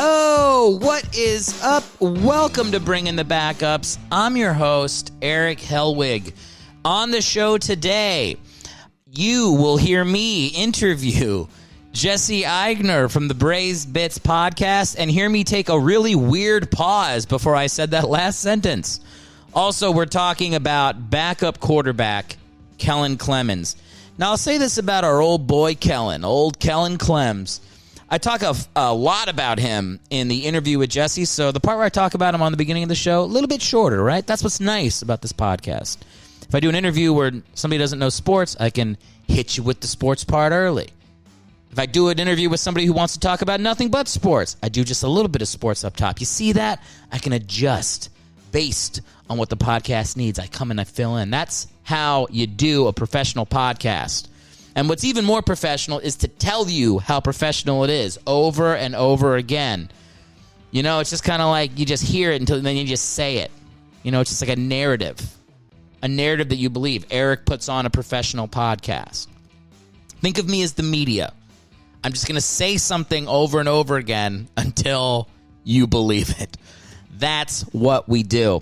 Oh, what is up? Welcome to Bringing the Backups. I'm your host, Erick Hellwig. On the show today, you will hear me interview Jesse Eigner from the Braised Bits podcast and hear me take a really weird pause before I said that last sentence. Also, we're talking about backup quarterback Kellen Clemens. Now, I'll say this about our old boy old Kellen Clemens. I talk a lot about him in the interview with Jesse, so the part where I talk about him on the beginning of the show, a little bit shorter, right? That's what's nice about this podcast. If I do an interview where somebody doesn't know sports, I can hit you with the sports part early. If I do an interview with somebody who wants to talk about nothing but sports, I do just a little bit of sports up top. You see that? I can adjust based on what the podcast needs. I come and I fill in. That's how you do a professional podcast. And what's even more professional is to tell you how professional it is over and over again. You know, it's just kind of like you just hear it until then you just say it. You know, it's just like a narrative that you believe. Erick puts on a professional podcast. Think of me as the media. I'm just going to say something over and over again until you believe it. That's what we do.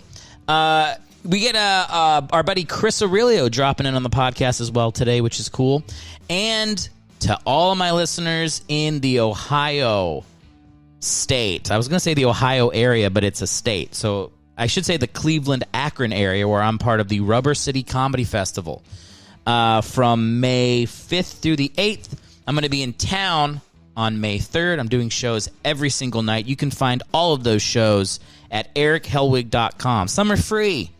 We get our buddy Chris Aurilio dropping in on the podcast as well today, which is cool. And to all of my listeners in the Ohio state, I was going to say the Ohio area, but it's a state. So I should say the Cleveland-Akron area, where I'm part of the Rubber City Comedy Festival. From May 5th through the 8th, I'm going to be in town on May 3rd. I'm doing shows every single night. You can find all of those shows at erickhellwig.com. Some are free.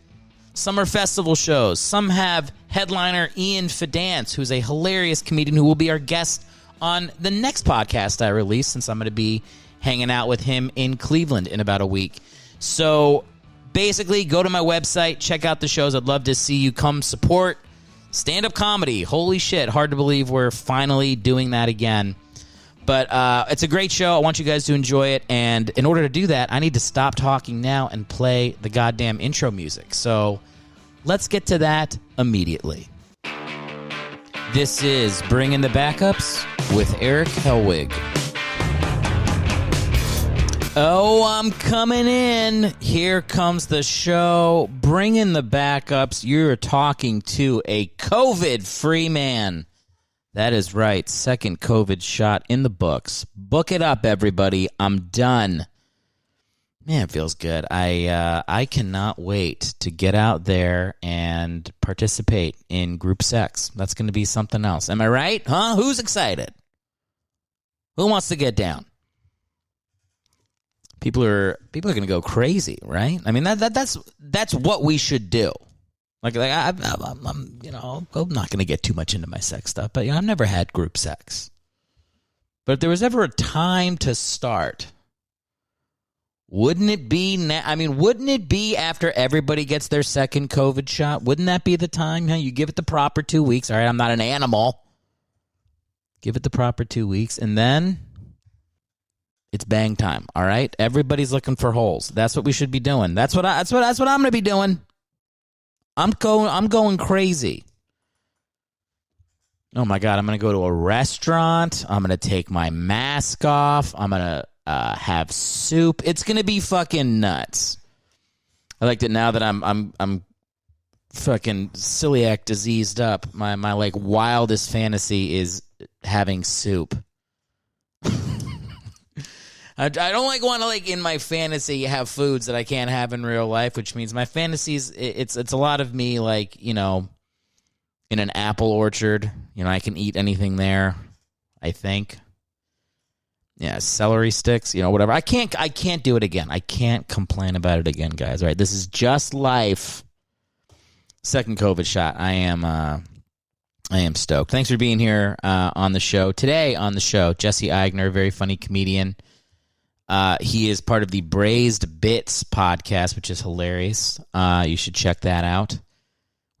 Some are festival shows. Some have headliner Ian Fidance, who's a hilarious comedian who will be our guest on the next podcast I release, since I'm going to be hanging out with him in Cleveland in about a week. So basically, go to my website, check out the shows. I'd love to see you come support stand-up comedy. Holy shit, hard to believe we're finally doing that again. But it's a great show. I want you guys to enjoy it. And in order to do that, I need to stop talking now and play the goddamn intro music. So let's get to that immediately. This is Bringing the Backups with Erick Hellwig. Oh, I'm coming in. Here comes the show. Bringing the Backups. You're talking to a COVID-free man. That is right. Second COVID shot in the books. Book it up, everybody. I'm done. Man, it feels good. I cannot wait to get out there and participate in group sex. That's going to be something else. Am I right? Huh? Who's excited? Who wants to get down? People are going to go crazy, right? I mean, that's what we should do. I'm not going to get too much into my sex stuff, but I've never had group sex. But if there was ever a time to start, wouldn't it be wouldn't it be after everybody gets their second COVID shot? Wouldn't that be the time? You give it the proper 2 weeks. All right, I'm not an animal. Give it the proper 2 weeks, and then it's bang time. All right, everybody's looking for holes. That's what we should be doing. That's what I'm going to be doing. I'm going crazy. Oh my God, I'm going to go to a restaurant. I'm going to take my mask off. I'm going to have soup. It's going to be fucking nuts. I like that now that I'm fucking celiac diseased up. My like wildest fantasy is having soup. I don't want to in my fantasy have foods that I can't have in real life, which means my fantasies, it's a lot of me in an apple orchard. I can eat anything there, I think. Yeah, celery sticks, whatever. I can't do it again. I can't complain about it again, guys. All right, this is just life. Second COVID shot. I am stoked. Thanks for being here on the show. Today on the show, Jesse Eigner, very funny comedian. He is part of the Braised Bits podcast, which is hilarious. You should check that out.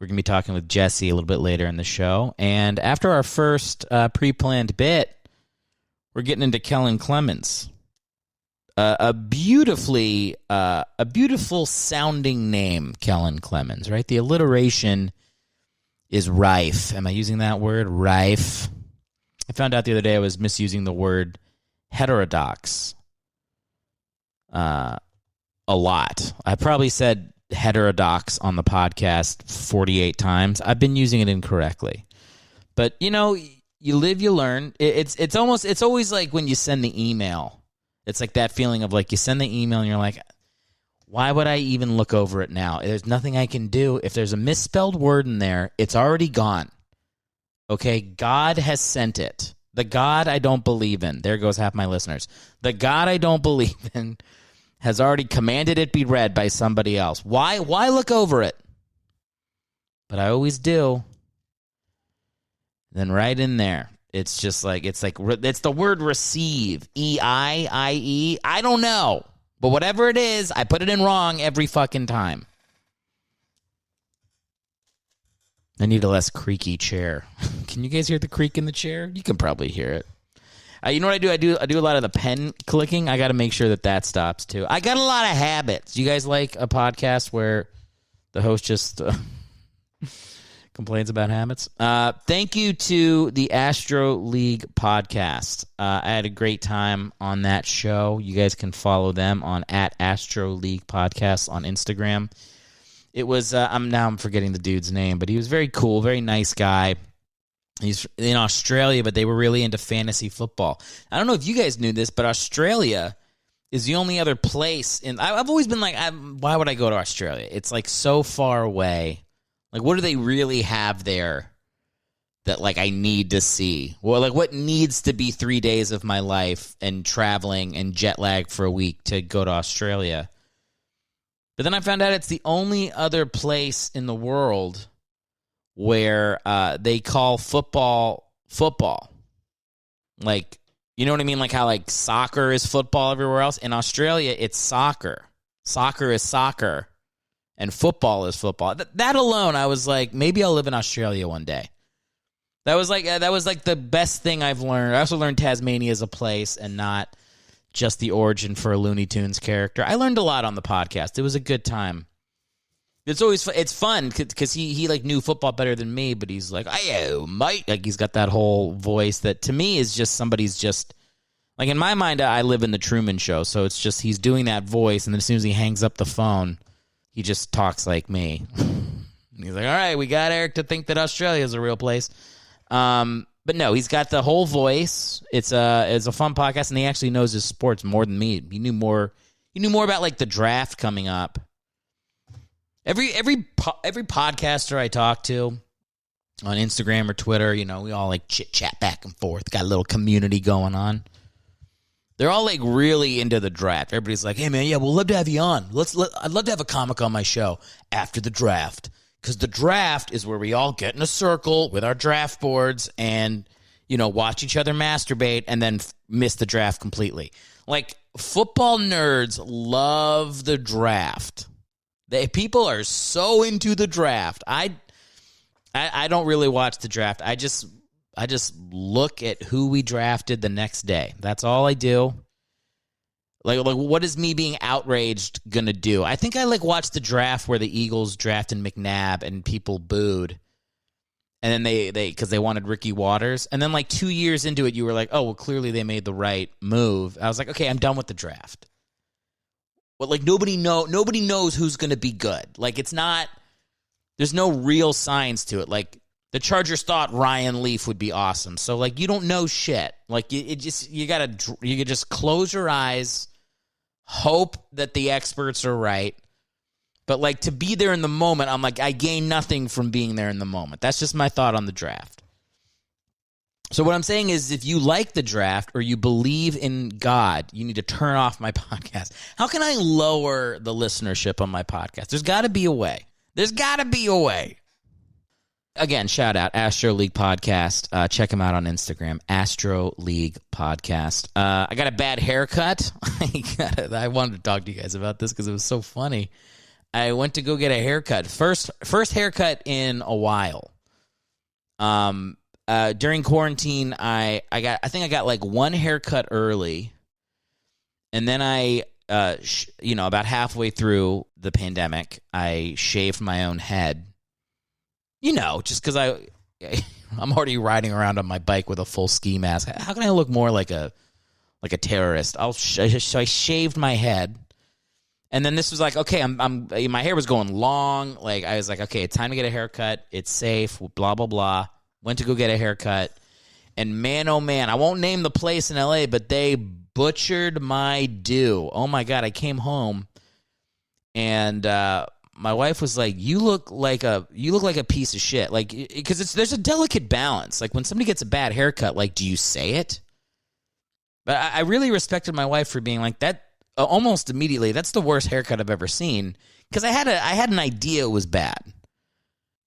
We're going to be talking with Jesse a little bit later in the show. And after our first pre-planned bit, we're getting into Kellen Clemens. A beautiful sounding name, Kellen Clemens, right? The alliteration is rife. Am I using that word? Rife. I found out the other day I was misusing the word heterodox. a lot. I probably said heterodox on the podcast 48 times. I've been using it incorrectly. But, you live, you learn. It's always like when you send the email. It's like that feeling of like you send the email and you're like, why would I even look over it now? There's nothing I can do. If there's a misspelled word in there, it's already gone. Okay, God has sent it. The God I don't believe in. There goes half my listeners. The God I don't believe in has already commanded it be read by somebody else. Why look over it? But I always do. Then right in there, it's the word receive. E-I-I-E. I don't know. But whatever it is, I put it in wrong every fucking time. I need a less creaky chair. Can you guys hear the creak in the chair? You can probably hear it. You know what I do? I do a lot of the pen clicking. I got to make sure that stops too. I got a lot of habits. You guys like a podcast where the host just complains about habits? Thank you to the Astro League podcast. I had a great time on that show. You guys can follow them on @Astro League Podcast on Instagram. It was I'm forgetting the dude's name, but he was very cool, very nice guy. He's in Australia, but they were really into fantasy football. I don't know if you guys knew this, but Australia is the only other place I've always been like, why would I go to Australia? It's like so far away. Like, what do they really have there that, like, I need to see? Well, like, what needs to be 3 days of my life and traveling and jet lag for a week to go to Australia? But then I found out it's the only other place in the world where they call football. Like, you know what I mean? Like how, like, soccer is football everywhere else. In Australia, it's soccer. Soccer is soccer. And football is football. That alone, I was like, maybe I'll live in Australia one day. That was like the best thing I've learned. I also learned Tasmania is a place and not just the origin for a Looney Tunes character. I learned a lot on the podcast. It was a good time. It's fun because he like knew football better than me, but he's like, "Hey, mate," like he's got that whole voice that to me is just somebody's just like in my mind. I live in the Truman Show, so it's just he's doing that voice, and then as soon as he hangs up the phone, he just talks like me. He's like, "All right, we got Eric to think that Australia is a real place," but no, he's got the whole voice. It's a fun podcast, and he actually knows his sports more than me. He knew more about like the draft coming up. Every podcaster I talk to on Instagram or Twitter, we all like chit chat back and forth. Got a little community going on. They're all like really into the draft. Everybody's like, "Hey man, yeah, we'll love to have you on. I'd love to have a comic on my show after the draft, because the draft is where we all get in a circle with our draft boards and watch each other masturbate and then miss the draft completely." Like football nerds love the draft. People are so into the draft. I don't really watch the draft. I just look at who we drafted the next day. That's all I do. Like what is me being outraged gonna do? I think I watched the draft where the Eagles drafted McNabb and people booed. And then they because they wanted Ricky Waters. And then 2 years into it, you were like, "Oh, well, clearly they made the right move." I was like, "Okay, I'm done with the draft." But nobody knows who's going to be good. There's no real signs to it. The Chargers thought Ryan Leaf would be awesome. So you don't know shit. You could just close your eyes, hope that the experts are right. But to be there in the moment, I'm like, I gain nothing from being there in the moment. That's just my thought on the draft. So what I'm saying is, if you like the draft or you believe in God, you need to turn off my podcast. How can I lower the listenership on my podcast? There's got to be a way. Again, shout out Astro League Podcast. Check him out on Instagram, Astro League Podcast. I got a bad haircut. I wanted to talk to you guys about this because it was so funny. I went to go get a haircut. First haircut in a while. During quarantine, I think I got one haircut early, and then about halfway through the pandemic, I shaved my own head. Just because I'm already riding around on my bike with a full ski mask. How can I look more like a like a terrorist. So I shaved my head. And then this was like, okay, my hair was going long. Like, I was like, okay, it's time to get a haircut. It's safe, blah, blah, blah. Went to go get a haircut. And man, oh man, I won't name the place in LA, but they butchered my do. Oh my God, I came home and my wife was like, you look like a piece of shit. Like, because there's a delicate balance. Like when somebody gets a bad haircut, like, do you say it? But I really respected my wife for being like that. Almost immediately, that's the worst haircut I've ever seen. Because I had an idea it was bad.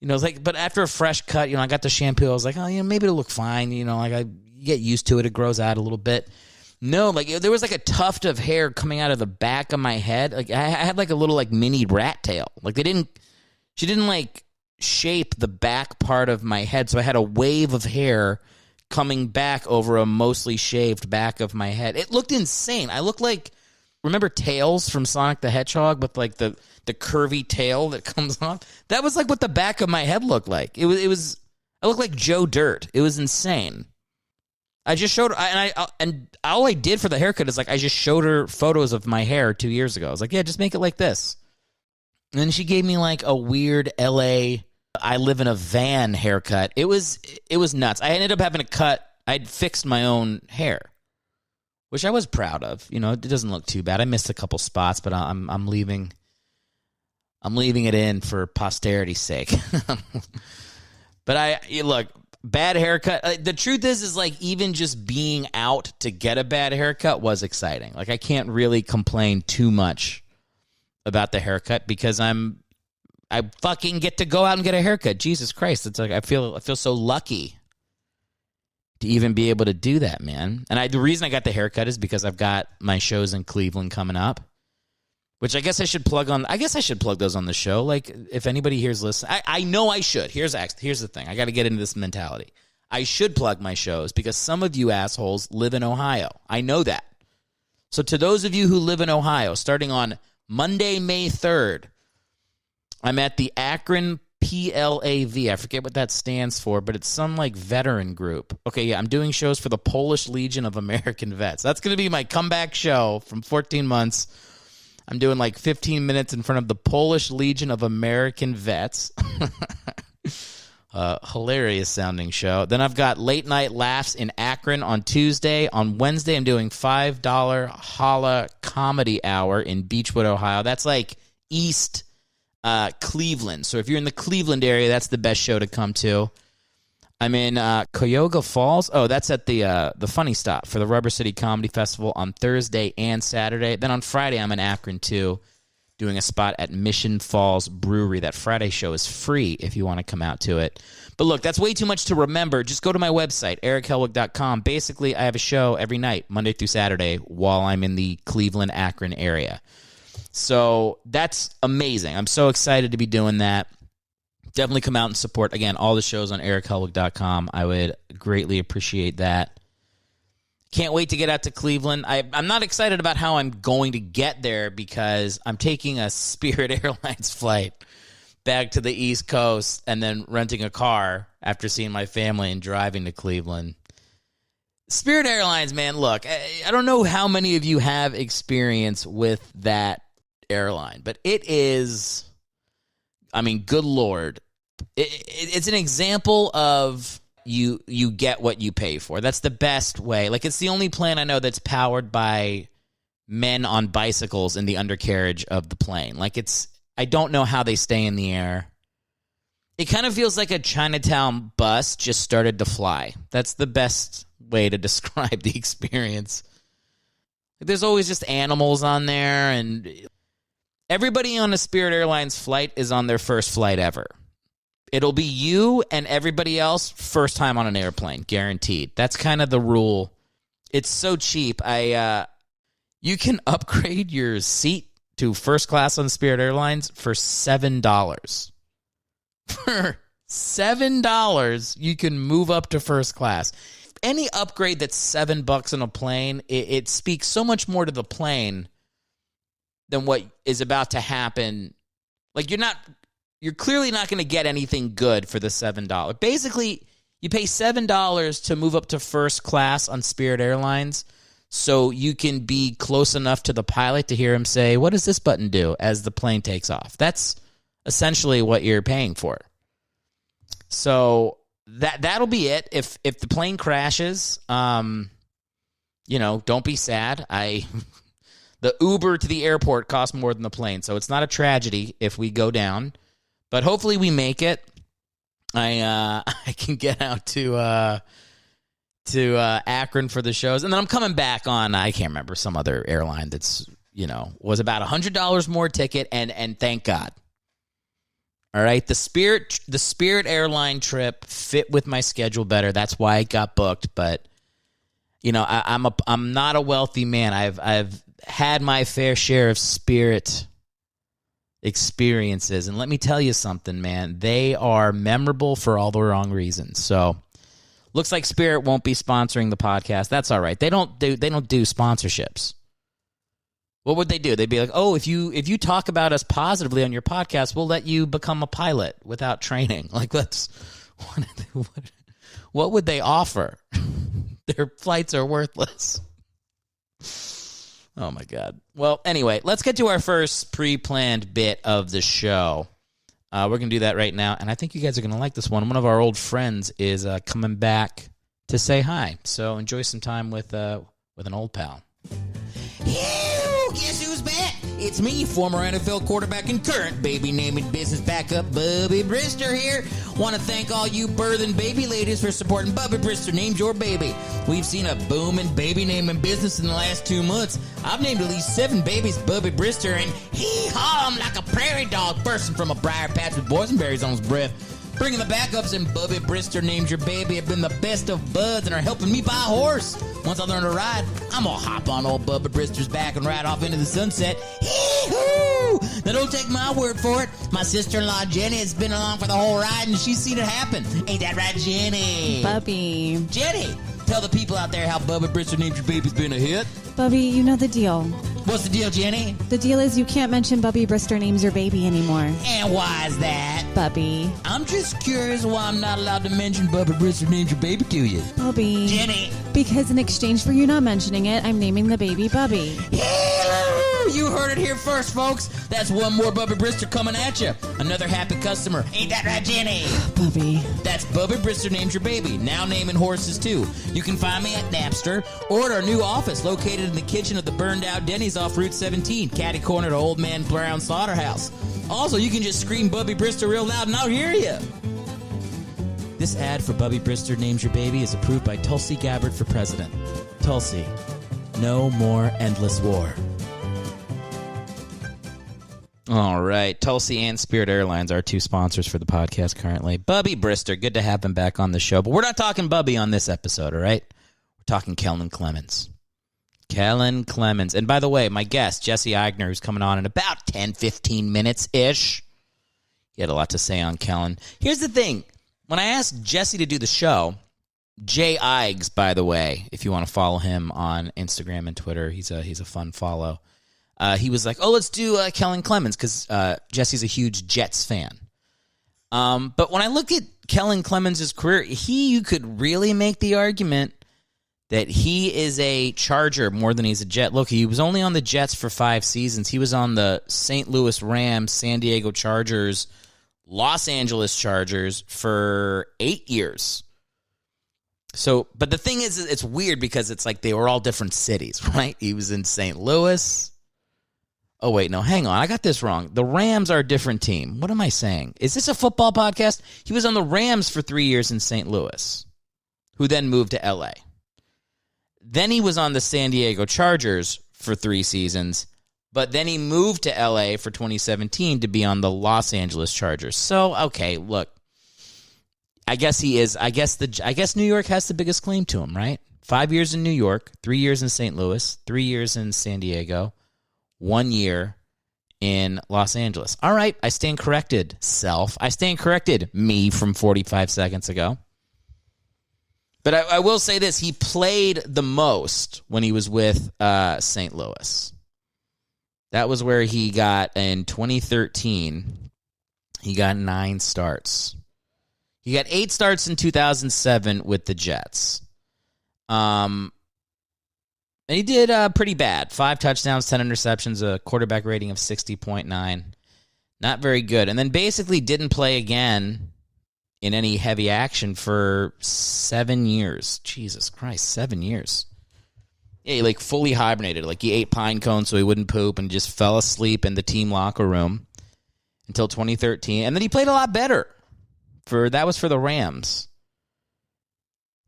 You know, it's like, but after a fresh cut, you know, I got the shampoo. I was like, oh, you know, maybe it'll look fine. You know, like you get used to it. It grows out a little bit. No, like there was like a tuft of hair coming out of the back of my head. Like I had like a little like mini rat tail. Like she didn't like shape the back part of my head. So I had a wave of hair coming back over a mostly shaved back of my head. It looked insane. I looked like, remember Tails from Sonic the Hedgehog with like the curvy tail that comes off? That was like what the back of my head looked like. I looked like Joe Dirt. It was insane. I just showed her, and all I did for the haircut is like I just showed her photos of my hair 2 years ago. I was like, yeah, just make it like this. And then she gave me like a weird LA, I live in a van haircut. It was nuts. I ended up having to cut. I'd fixed my own hair, which I was proud of. You know, it doesn't look too bad. I missed a couple spots, but I'm leaving it in for posterity's sake. But look, bad haircut. The truth is like even just being out to get a bad haircut was exciting. Like I can't really complain too much about the haircut because I fucking get to go out and get a haircut. Jesus Christ, it's like I feel so lucky to even be able to do that, man. And the reason I got the haircut is because I've got my shows in Cleveland coming up, which I guess I should plug on. I guess I should plug those on the show. Like, if anybody here's listening, I know I should. Here's the thing. I got to get into this mentality. I should plug my shows because some of you assholes live in Ohio. I know that. So to those of you who live in Ohio, starting on Monday, May 3rd, I'm at the Akron PLAV. I forget what that stands for, but it's some like veteran group. Okay, yeah, I'm doing shows for the Polish Legion of American Vets. That's going to be my comeback show from 14 months. I'm doing like 15 minutes in front of the Polish Legion of American Vets. Hilarious sounding show. Then I've got Late Night Laughs in Akron on Tuesday. On Wednesday, I'm doing $5 Holla Comedy Hour in Beechwood, Ohio. That's like East Cleveland. So if you're in the Cleveland area, that's the best show to come to. I'm in Cuyahoga Falls. Oh, that's at the Funny Stop for the Rubber City Comedy Festival on Thursday and Saturday. Then on Friday, I'm in Akron too, doing a spot at Mission Falls Brewery. That Friday show is free if you want to come out to it. But look, that's way too much to remember. Just go to my website, erichellwig.com. Basically, I have a show every night, Monday through Saturday, while I'm in the Cleveland, Akron area. So that's amazing. I'm so excited to be doing that. Definitely come out and support, again, all the shows on erichellwig.com. I would greatly appreciate that. Can't wait to get out to Cleveland. I'm not excited about how I'm going to get there because I'm taking a Spirit Airlines flight back to the East Coast and then renting a car after seeing my family and driving to Cleveland. Spirit Airlines, man, look, I don't know how many of you have experience with that airline, but it is, I mean, good Lord. It's an example of you get what you pay for. That's the best way. Like, it's the only plane I know that's powered by men on bicycles in the undercarriage of the plane. Like, I don't know how they stay in the air. It kind of feels like a Chinatown bus just started to fly. That's the best way to describe the experience. There's always just animals on there, and everybody on a Spirit Airlines flight is on their first flight ever. It'll be you and everybody else first time on an airplane, guaranteed. That's kind of the rule. It's so cheap. You can upgrade your seat to first class on Spirit Airlines for $7. For $7, you can move up to first class. Any upgrade that's $7 on a plane, it speaks so much more to the plane than what is about to happen. Like, you're clearly not going to get anything good for the $7. Basically, you pay $7 to move up to first class on Spirit Airlines so you can be close enough to the pilot to hear him say, "What does this button do?" as the plane takes off. That's essentially what you're paying for. So that'll be it. If the plane crashes, don't be sad. The Uber to the airport costs more than the plane, so it's not a tragedy if we go down. But hopefully we make it. I can get out to Akron for the shows, and then I'm coming back on. I can't remember, some other airline that's was about $100 more ticket, and thank God. All right, the Spirit airline trip fit with my schedule better. That's why it got booked. But I'm not a wealthy man. I've had my fair share of Spirit experiences, and let me tell you something, man. They are memorable for all the wrong reasons. So, looks like Spirit won't be sponsoring the podcast. That's all right. They don't do sponsorships. What would they do? They'd be like, "Oh, if you talk about us positively on your podcast, we'll let you become a pilot without training." Like, what would they offer? Their flights are worthless. Oh, my God. Well, anyway, let's get to our first pre-planned bit of the show. We're going to do that right now, and I think you guys are going to like this one. One of our old friends is coming back to say hi, so enjoy some time with an old pal. Guess who's back? It's me, former NFL quarterback and current baby naming business backup, Bubby Brister here. Want to thank all you birthing baby ladies for supporting Bubby Brister Named Your Baby. We've seen a boom in baby naming business in the last 2 months. I've named at least 7 babies Bubby Brister, and hee-haw, I'm like a prairie dog bursting from a briar patch with boysenberries on his breath. Bringing the backups, and Bubby Brister Named Your Baby have been the best of buds and are helping me buy a horse. Once I learn to ride, I'm going to hop on old Bubby Brister's back and ride off into the sunset. Hee-hoo! Now, don't take my word for it. My sister-in-law, Jenny, has been along for the whole ride, and she's seen it happen. Ain't that right, Jenny? Bubby. Jenny, tell the people out there how Bubby Brister Named Your Baby's been a hit. Bubby, you know the deal. What's the deal, Jenny? The deal is you can't mention Bubby Brister Names Your Baby anymore. And why is that? Bubby. I'm just curious why I'm not allowed to mention Bubby Brister Named Your Baby to you. Bubby. Jenny. Because in exchange for you not mentioning it, I'm naming the baby Bubby. Hello! You heard it here first, folks. That's one more Bubby Brister coming at you. Another happy customer. Ain't that right, Jenny? Bubby. That's Bubby Brister Named Your Baby. Now naming horses, too. You can find me at Napster or at our new office located in the kitchen of the burned-out Denny's off Route 17, catty-corner to Old Man Brown's slaughterhouse. Also, you can just scream Bubby Brister real loud and I'll hear you. This ad for Bubby Brister Names Your Baby is approved by Tulsi Gabbard for president. Tulsi, no more endless war. All right. Tulsi and Spirit Airlines are 2 sponsors for the podcast currently. Bubby Brister, good to have him back on the show. But we're not talking Bubby on this episode, all right? We're talking Kellen Clemens. Kellen Clemens. And by the way, my guest, Jesse Eigner, who's coming on in about 10, 15 minutes-ish. He had a lot to say on Kellen. Here's the thing. When I asked Jesse to do the show, Jay Eigs, by the way, if you want to follow him on Instagram and Twitter, he's a fun follow. He was like, "Oh, let's do Kellen Clemens," because Jesse's a huge Jets fan. But when I look at Kellen Clemens' career, you could really make the argument that he is a Charger more than he's a Jet. Look, he was only on the Jets for 5 seasons. He was on the St. Louis Rams, San Diego Chargers, Los Angeles Chargers for 8 years. So, but the thing is, it's weird because it's like they were all different cities, right? He was in St. Louis. Oh, wait, no, hang on. I got this wrong. The Rams are a different team. What am I saying? Is this a football podcast? He was on the Rams for 3 years in St. Louis, who then moved to L.A. Then he was on the San Diego Chargers for 3 seasons, but then he moved to L.A. for 2017 to be on the Los Angeles Chargers. So, okay, look, I guess he is. I guess New York has the biggest claim to him, right? 5 years in New York, 3 years in St. Louis, 3 years in San Diego, 1 year in Los Angeles. All right, I stand corrected, self. I stand corrected, me from 45 seconds ago. But I will say this. He played the most when he was with St. Louis. That was where he got, in 2013, he got 9 starts. He got 8 starts in 2007 with the Jets. And And he did pretty bad. 5 touchdowns, 10 interceptions, a quarterback rating of 60.9. Not very good. And then basically didn't play again in any heavy action for 7 years. Jesus Christ, 7 years. Yeah, he like fully hibernated. Like he ate pine cones so he wouldn't poop and just fell asleep in the team locker room until 2013. And then he played a lot better. That was for the Rams.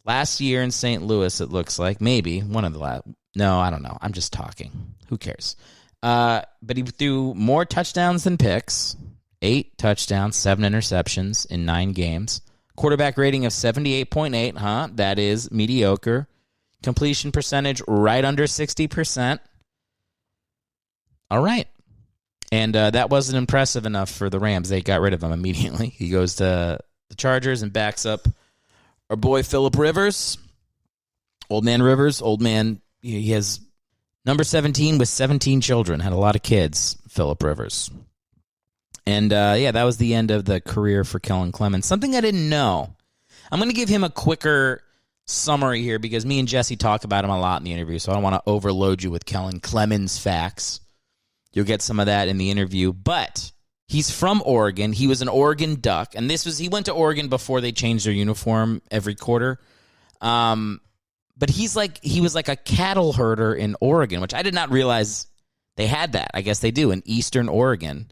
Last year in St. Louis, it looks like. Maybe. One of the last. No, I don't know. I'm just talking. Who cares? But he threw more touchdowns than picks. 8 touchdowns, 7 interceptions in 9 games. Quarterback rating of 78.8. That is mediocre. Completion percentage right under 60%. All right. And that wasn't impressive enough for the Rams. They got rid of him immediately. He goes to the Chargers and backs up our boy Phillip Rivers. Old man Rivers. Old man, he has number 17 with 17 children. Had a lot of kids, Phillip Rivers. And, that was the end of the career for Kellen Clemens. Something I didn't know. I'm going to give him a quicker summary here because me and Jesse talk about him a lot in the interview, so I don't want to overload you with Kellen Clemens facts. You'll get some of that in the interview. But he's from Oregon. He was an Oregon Duck. And he went to Oregon before they changed their uniform every quarter. But he was like a cattle herder in Oregon, which I did not realize they had that. I guess they do in Eastern Oregon.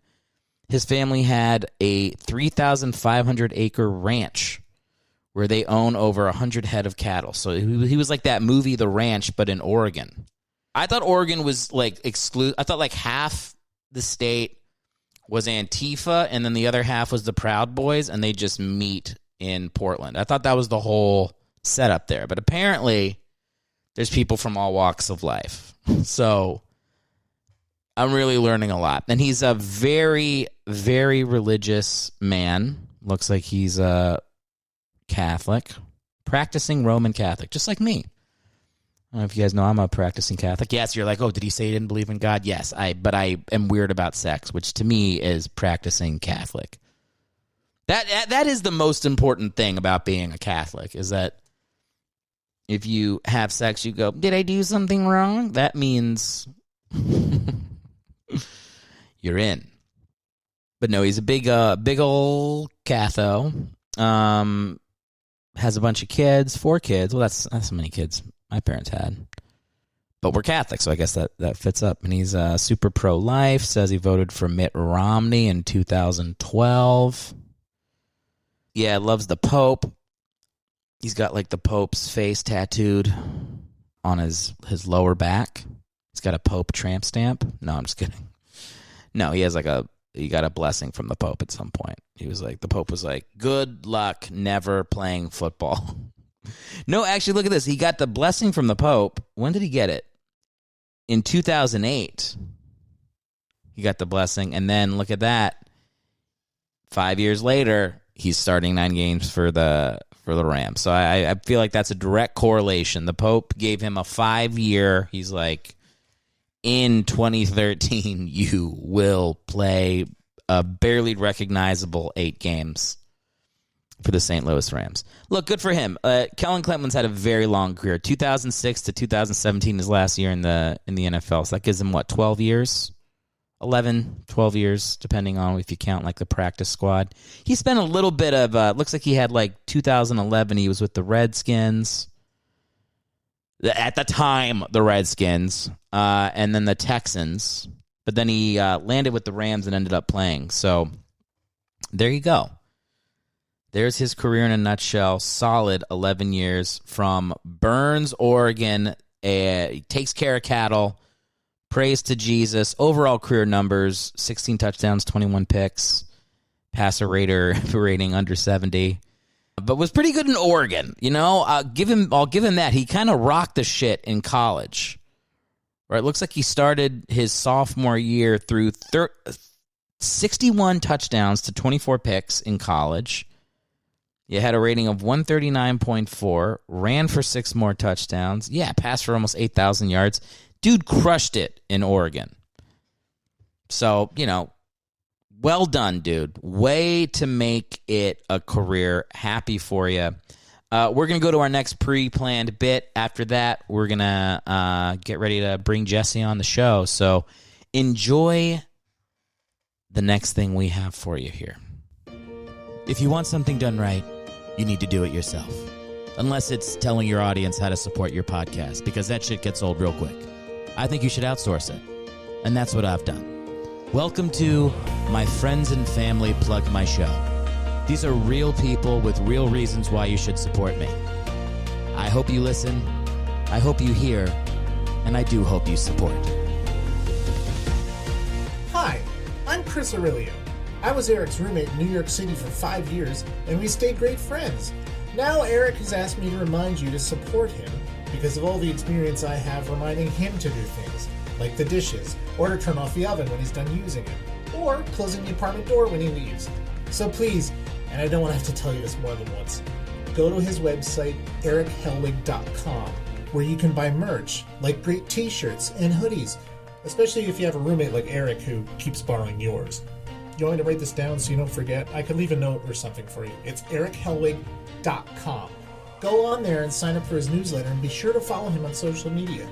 His family had a 3,500-acre ranch where they own over 100 head of cattle. So he was like that movie, The Ranch, but in Oregon. I thought Oregon was like I thought like half the state was Antifa, and then the other half was the Proud Boys, and they just meet in Portland. I thought that was the whole setup there. But apparently, there's people from all walks of life. So I'm really learning a lot. And he's a very, very religious man. Looks like he's a Catholic, practicing Roman Catholic, just like me. I don't know if you guys know I'm a practicing Catholic. Yes, you're like, oh, did he say he didn't believe in God? Yes, but I am weird about sex, which to me is practicing Catholic. That is the most important thing about being a Catholic, is that if you have sex, you go, did I do something wrong? That means you're in. But no, he's a big old Catho. Has a bunch of kids, 4 kids. Well, that's how many kids my parents had. But we're Catholic, so I guess that fits up. And he's super pro-life, says he voted for Mitt Romney in 2012. Yeah, loves the Pope. He's got like the Pope's face tattooed on his lower back. He's got a Pope tramp stamp. No, I'm just kidding. No, he got a blessing from the Pope at some point. The Pope was like, good luck never playing football. No, actually, look at this. He got the blessing from the Pope. When did he get it? In 2008. He got the blessing. And then, look at that. 5 years later, he's starting 9 games for the Rams. So I feel like that's a direct correlation. The Pope gave him a 5-year. He's like, in 2013, you will play a barely recognizable 8 games for the St. Louis Rams. Look, good for him. Kellen Clemens had a very long career. 2006 to 2017, his last year in the NFL. So that gives him, 12 years? 11, 12 years, depending on if you count like the practice squad. He spent a little bit of, looks like he had 2011, he was with the Redskins. At the time, the Redskins, and then the Texans. But then he landed with the Rams and ended up playing. So there you go. There's his career in a nutshell. Solid 11 years from Burns, Oregon. He takes care of cattle. Praise to Jesus. Overall career numbers, 16 touchdowns, 21 picks. Passer rating under 70. But was pretty good in Oregon. I'll give him that. He kind of rocked the shit in college. Right? It looks like he started his sophomore year through 61 touchdowns to 24 picks in college. He had a rating of 139.4, ran for 6 more touchdowns. Yeah, passed for almost 8,000 yards. Dude crushed it in Oregon. So, well done, dude. Way to make it a career. Happy for you. We're going to go to our next pre-planned bit. After that, we're going to get ready to bring Jesse on the show. So enjoy the next thing we have for you here. If you want something done right, you need to do it yourself. Unless it's telling your audience how to support your podcast, because that shit gets old real quick. I think you should outsource it. And that's what I've done. Welcome to My Friends and Family Plug My Show. These are real people with real reasons why you should support me. I hope you listen, I hope you hear, and I do hope you support. Hi, I'm Chris Aurilio. I was Erick's roommate in New York City for 5 years, and we stayed great friends. Now Erick has asked me to remind you to support him because of all the experience I have reminding him to do things, like the dishes, or to turn off the oven when he's done using it, or closing the apartment door when he leaves. So please, and I don't want to have to tell you this more than once, go to his website, erichellwig.com, where you can buy merch, like great t-shirts and hoodies, especially if you have a roommate like Erick who keeps borrowing yours. You want me to write this down so you don't forget? I could leave a note or something for you. It's erichellwig.com. Go on there and sign up for his newsletter, and be sure to follow him on social media.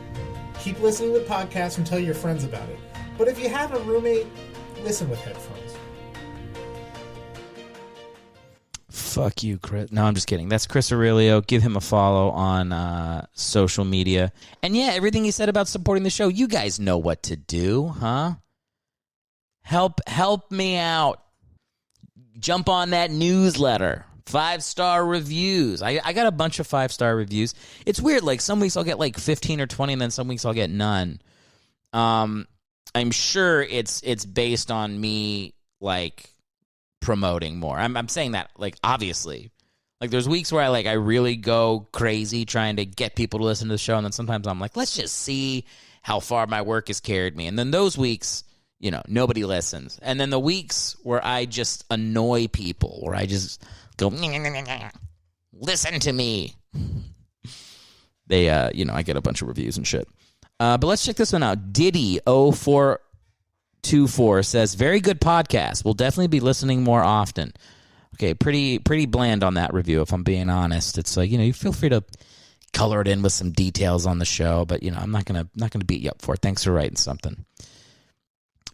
Keep listening to the podcast and tell your friends about it. But if you have a roommate, listen with headphones. Fuck you, Chris. No, I'm just kidding. That's Chris Aurilio. Give him a follow on social media. And yeah, everything he said about supporting the show, you guys know what to do, huh? Help me out. Jump on that newsletter. 5-star reviews. I got a bunch of 5-star reviews. It's weird. Like, some weeks I'll get like 15 or 20, and then some weeks I'll get none. I'm sure it's based on me, like, promoting more. I'm saying that, like, obviously. Like, there's weeks where I really go crazy trying to get people to listen to the show, and then sometimes I'm like, let's just see how far my work has carried me. And then those weeks, you know, nobody listens. And then the weeks where I just annoy people, where I just go, listen to me. They, I get a bunch of reviews and shit. But let's check this one out. Diddy0424 says, very good podcast. We'll definitely be listening more often. Okay, pretty bland on that review, if I'm being honest. It's like, you feel free to color it in with some details on the show, but, I'm not gonna beat you up for it. Thanks for writing something.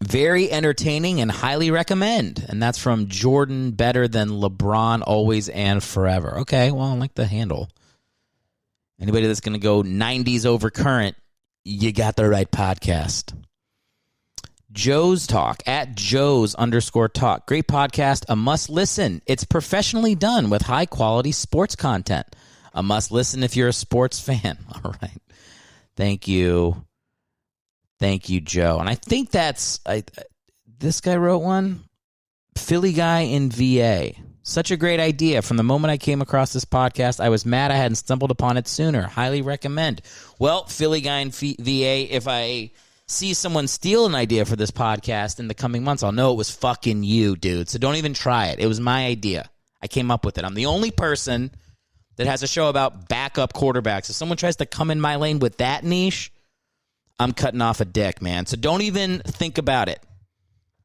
Very entertaining and highly recommend. And that's from Jordan, better than LeBron, always and forever. Okay, well, I like the handle. Anybody that's going to go 90s over current, you got the right podcast. Joe's Talk, at Joe's_talk. Great podcast, a must listen. It's professionally done with high quality sports content. A must listen if you're a sports fan. All right. Thank you. Thank you, Joe. And I think this guy wrote one. Philly guy in VA. Such a great idea. From the moment I came across this podcast, I was mad I hadn't stumbled upon it sooner. Highly recommend. Well, Philly guy in VA, if I see someone steal an idea for this podcast in the coming months, I'll know it was fucking you, dude. So don't even try it. It was my idea. I came up with it. I'm the only person that has a show about backup quarterbacks. If someone tries to come in my lane with that niche, I'm cutting off a dick, man. So don't even think about it.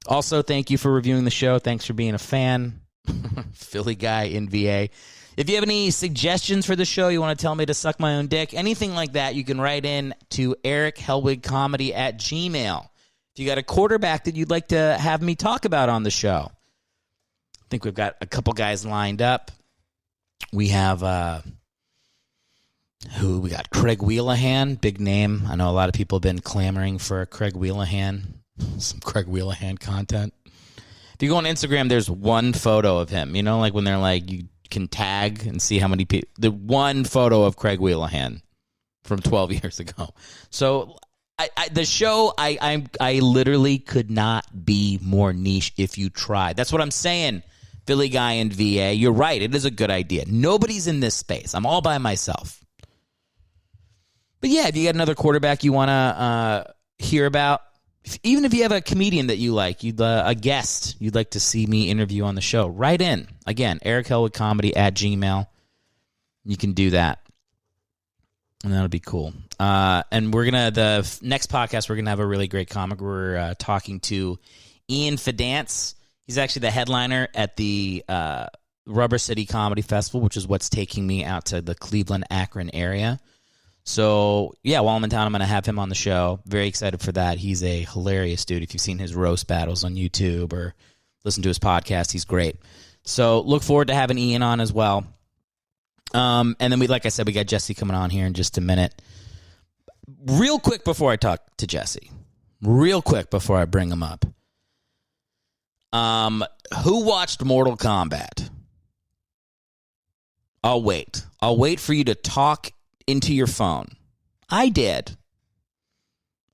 Also, thank you for reviewing the show. Thanks for being a fan. Philly guy in VA. If you have any suggestions for the show, you want to tell me to suck my own dick, anything like that, you can write in to erichellwigcomedy@gmail.com. If you got a quarterback that you'd like to have me talk about on the show, I think we've got a couple guys lined up. We have... we got Craig Wheelahan, big name. I know a lot of people have been clamoring for Craig Wheelahan, some Craig Wheelahan content. If you go on Instagram, there's one photo of him. Like when they're like, you can tag and see how many people. The one photo of Craig Wheelahan from 12 years ago. So the show, I literally could not be more niche if you tried. That's what I'm saying, Philly guy in VA. You're right. It is a good idea. Nobody's in this space. I'm all by myself. But yeah, if you got another quarterback you want to hear about, even if you have a comedian that you like, a guest you'd like to see me interview on the show, write in. Again, erichellwigcomedy@gmail.com. You can do that. And that'll be cool. And the next podcast, we're going to have a really great comic. We're talking to Ian Fidance. He's actually the headliner at the Rubber City Comedy Festival, which is what's taking me out to the Cleveland, Akron area. So, yeah, while I'm in town, I'm going to have him on the show. Very excited for that. He's a hilarious dude. If you've seen his roast battles on YouTube or listen to his podcast, he's great. So, look forward to having Ian on as well. And then, like I said, we got Jesse coming on here in just a minute. Real quick before I talk to Jesse, real quick before I bring him up, who watched Mortal Kombat? I'll wait. I'll wait for you to talk into your phone. I did.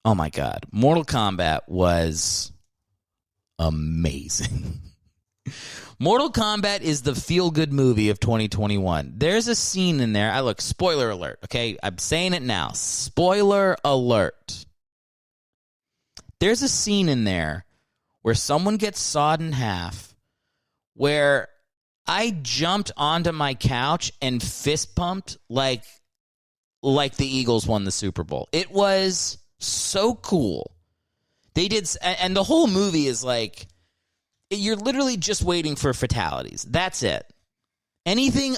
Oh my God. Mortal Kombat was amazing. Mortal Kombat is the feel-good movie of 2021. There's a scene in there. Look, spoiler alert, okay? I'm saying it now. Spoiler alert. There's a scene in there where someone gets sawed in half, where I jumped onto my couch and fist pumped like the Eagles won the Super Bowl. It was so cool. They did, and the whole movie is like, you're literally just waiting for fatalities. That's it. Anything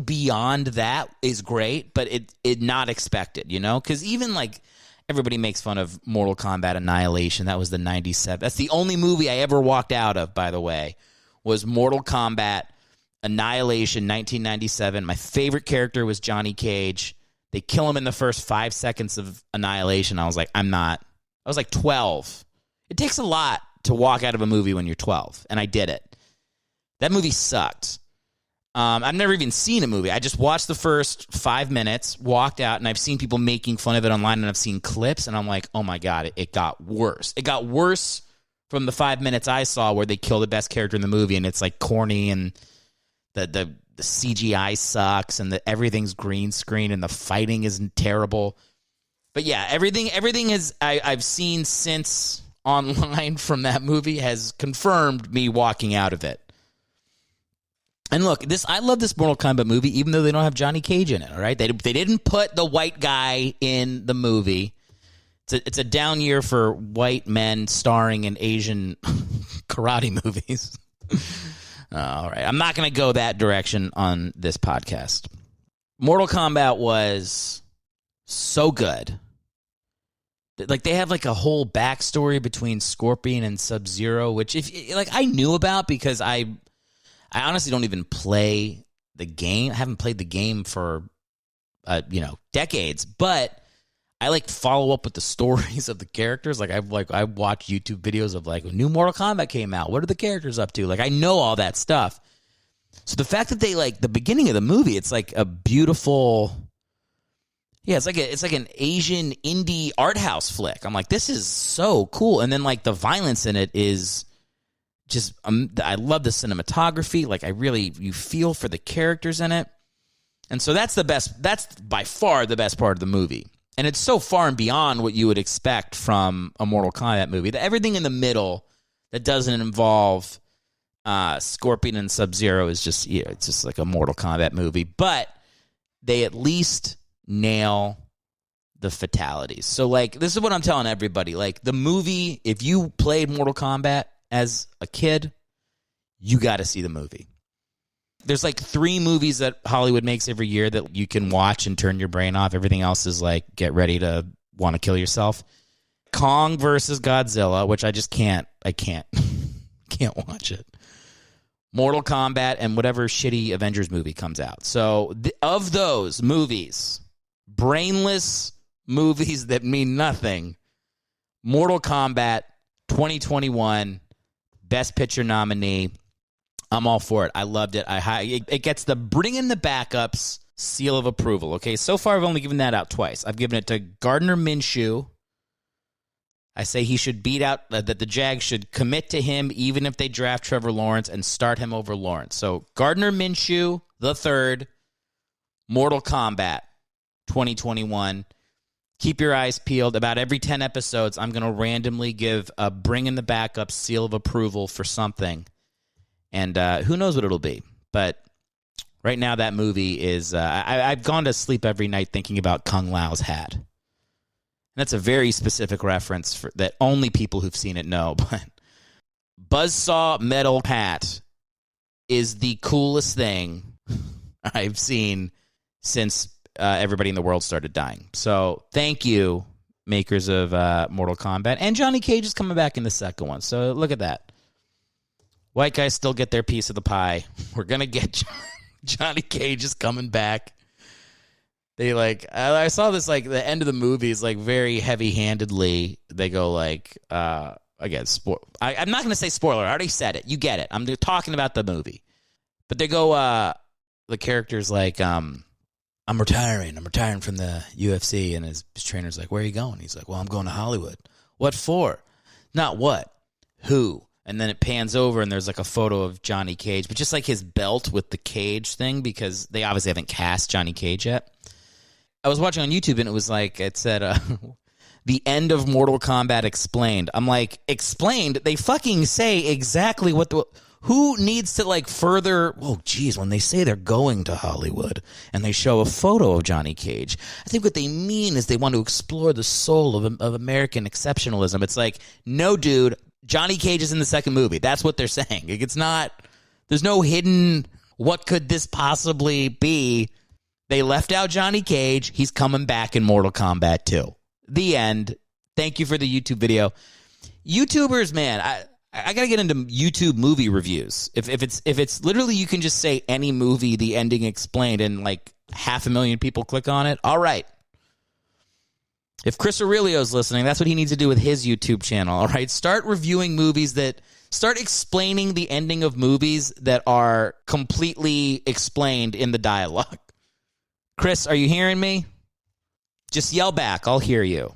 beyond that is great, but it not expected, you know? Because even like everybody makes fun of Mortal Kombat Annihilation. That was the 97. That's the only movie I ever walked out of, by the way, was Mortal Kombat Annihilation 1997. My favorite character was Johnny Cage. They kill him in the first 5 seconds of Annihilation. I was like, I was like 12. It takes a lot to walk out of a movie when you're 12, and I did it. That movie sucked. I've never even seen a movie. I just watched the first 5 minutes, walked out, and I've seen people making fun of it online, and I've seen clips, and I'm like, oh my God, it got worse. It got worse from the 5 minutes I saw where they kill the best character in the movie, and it's like corny, and the CGI sucks, and everything's green screen, and the fighting is terrible. But yeah, everything is I've seen since online from that movie has confirmed me walking out of it. And look, I love this Mortal Kombat movie, even though they don't have Johnny Cage in it. All right, they didn't put the white guy in the movie. It's a down year for white men starring in Asian karate movies. All right, I'm not going to go that direction on this podcast. Mortal Kombat was so good. Like, they have like a whole backstory between Scorpion and Sub-Zero, which I knew about because I honestly don't even play the game. I haven't played the game for decades, but I follow up with the stories of the characters. I watch YouTube videos of when new Mortal Kombat came out. What are the characters up to? I know all that stuff. So the fact that they the beginning of the movie, it's like a beautiful. Yeah, it's like an Asian indie art house flick. I'm like, this is so cool. And then the violence in it is just I love the cinematography. You feel for the characters in it. And so that's the best. That's by far the best part of the movie. And it's so far and beyond what you would expect from a Mortal Kombat movie. Everything in the middle that doesn't involve Scorpion and Sub-Zero is just it's just like a Mortal Kombat movie. But they at least nail the fatalities. So this is what I'm telling everybody. The movie, if you played Mortal Kombat as a kid, you got to see the movie. There's 3 movies that Hollywood makes every year that you can watch and turn your brain off. Everything else is get ready to want to kill yourself. Kong versus Godzilla, which I just can't can't watch it. Mortal Kombat and whatever shitty Avengers movie comes out. So of those movies, brainless movies that mean nothing, Mortal Kombat 2021 Best Picture nominee. I'm all for it. I loved it. It gets the bring in the backups seal of approval. Okay, so far I've only given that out twice. I've given it to Gardner Minshew. I say he should beat out, that the Jags should commit to him even if they draft Trevor Lawrence and start him over Lawrence. So Gardner Minshew, the third, Mortal Kombat 2021. Keep your eyes peeled. About every 10 episodes, I'm going to randomly give a bring in the backup seal of approval for something. And who knows what it'll be. But right now that movie is, I've gone to sleep every night thinking about Kung Lao's hat. And that's a very specific reference that only people who've seen it know. But Buzzsaw metal hat is the coolest thing I've seen since everybody in the world started dying. So thank you, makers of Mortal Kombat. And Johnny Cage is coming back in the second one. So look at that. White guys still get their piece of the pie. We're going to get Johnny Cage is coming back. They I saw this the end of the movie is very heavy-handedly. They go again, I'm not going to say spoiler. I already said it. You get it. I'm talking about the movie. But they go, the character's I'm retiring. I'm retiring from the UFC. And his trainer's like, where are you going? He's like, well, I'm going to Hollywood. What for? Not what. Who? And then it pans over and there's a photo of Johnny Cage, but just his belt with the cage thing, because they obviously haven't cast Johnny Cage yet. I was watching on YouTube and it was it said, the end of Mortal Kombat explained. I'm like, explained? They fucking say exactly what who needs to further? Oh, geez, when they say they're going to Hollywood and they show a photo of Johnny Cage, I think what they mean is they want to explore the soul of American exceptionalism. It's no, dude, Johnny Cage is in the second movie. That's what they're saying. It's not, there's no hidden, what could this possibly be? They left out Johnny Cage. He's coming back in Mortal Kombat 2. The end. Thank you for the YouTube video. YouTubers, man, I gotta get into YouTube movie reviews. If it's literally you can just say any movie, the ending explained, and 500,000 people click on it. All right. If Chris Aurelio's listening, that's what he needs to do with his YouTube channel. All right. Start reviewing movies start explaining the ending of movies that are completely explained in the dialogue. Chris, are you hearing me? Just yell back. I'll hear you.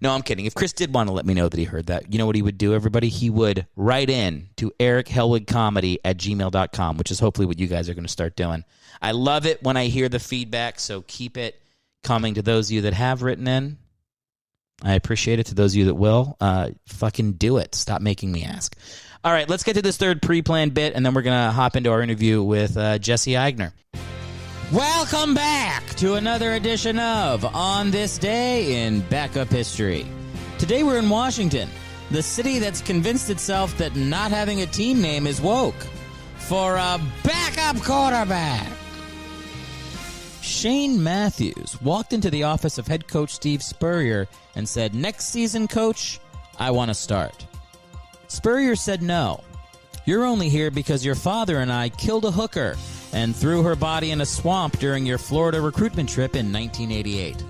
No, I'm kidding. If Chris did want to let me know that he heard that, you know what he would do, everybody? He would write in to erichellwigcomedy@gmail.com, which is hopefully what you guys are going to start doing. I love it when I hear the feedback, so keep it coming. To those of you that have written in, I appreciate it. To those of you that will, fucking do it. Stop making me ask. All right, let's get to this third pre-planned bit, and then we're going to hop into our interview with Jesse Eigner. Welcome back to another edition of On This Day in Backup History. Today we're in Washington, the city that's convinced itself that not having a team name is woke, for a backup quarterback. Shane Matthews walked into the office of head coach Steve Spurrier and said, "Next season, coach, I want to start." Spurrier said no. "You're only here because your father and I killed a hooker and threw her body in a swamp during your Florida recruitment trip in 1988.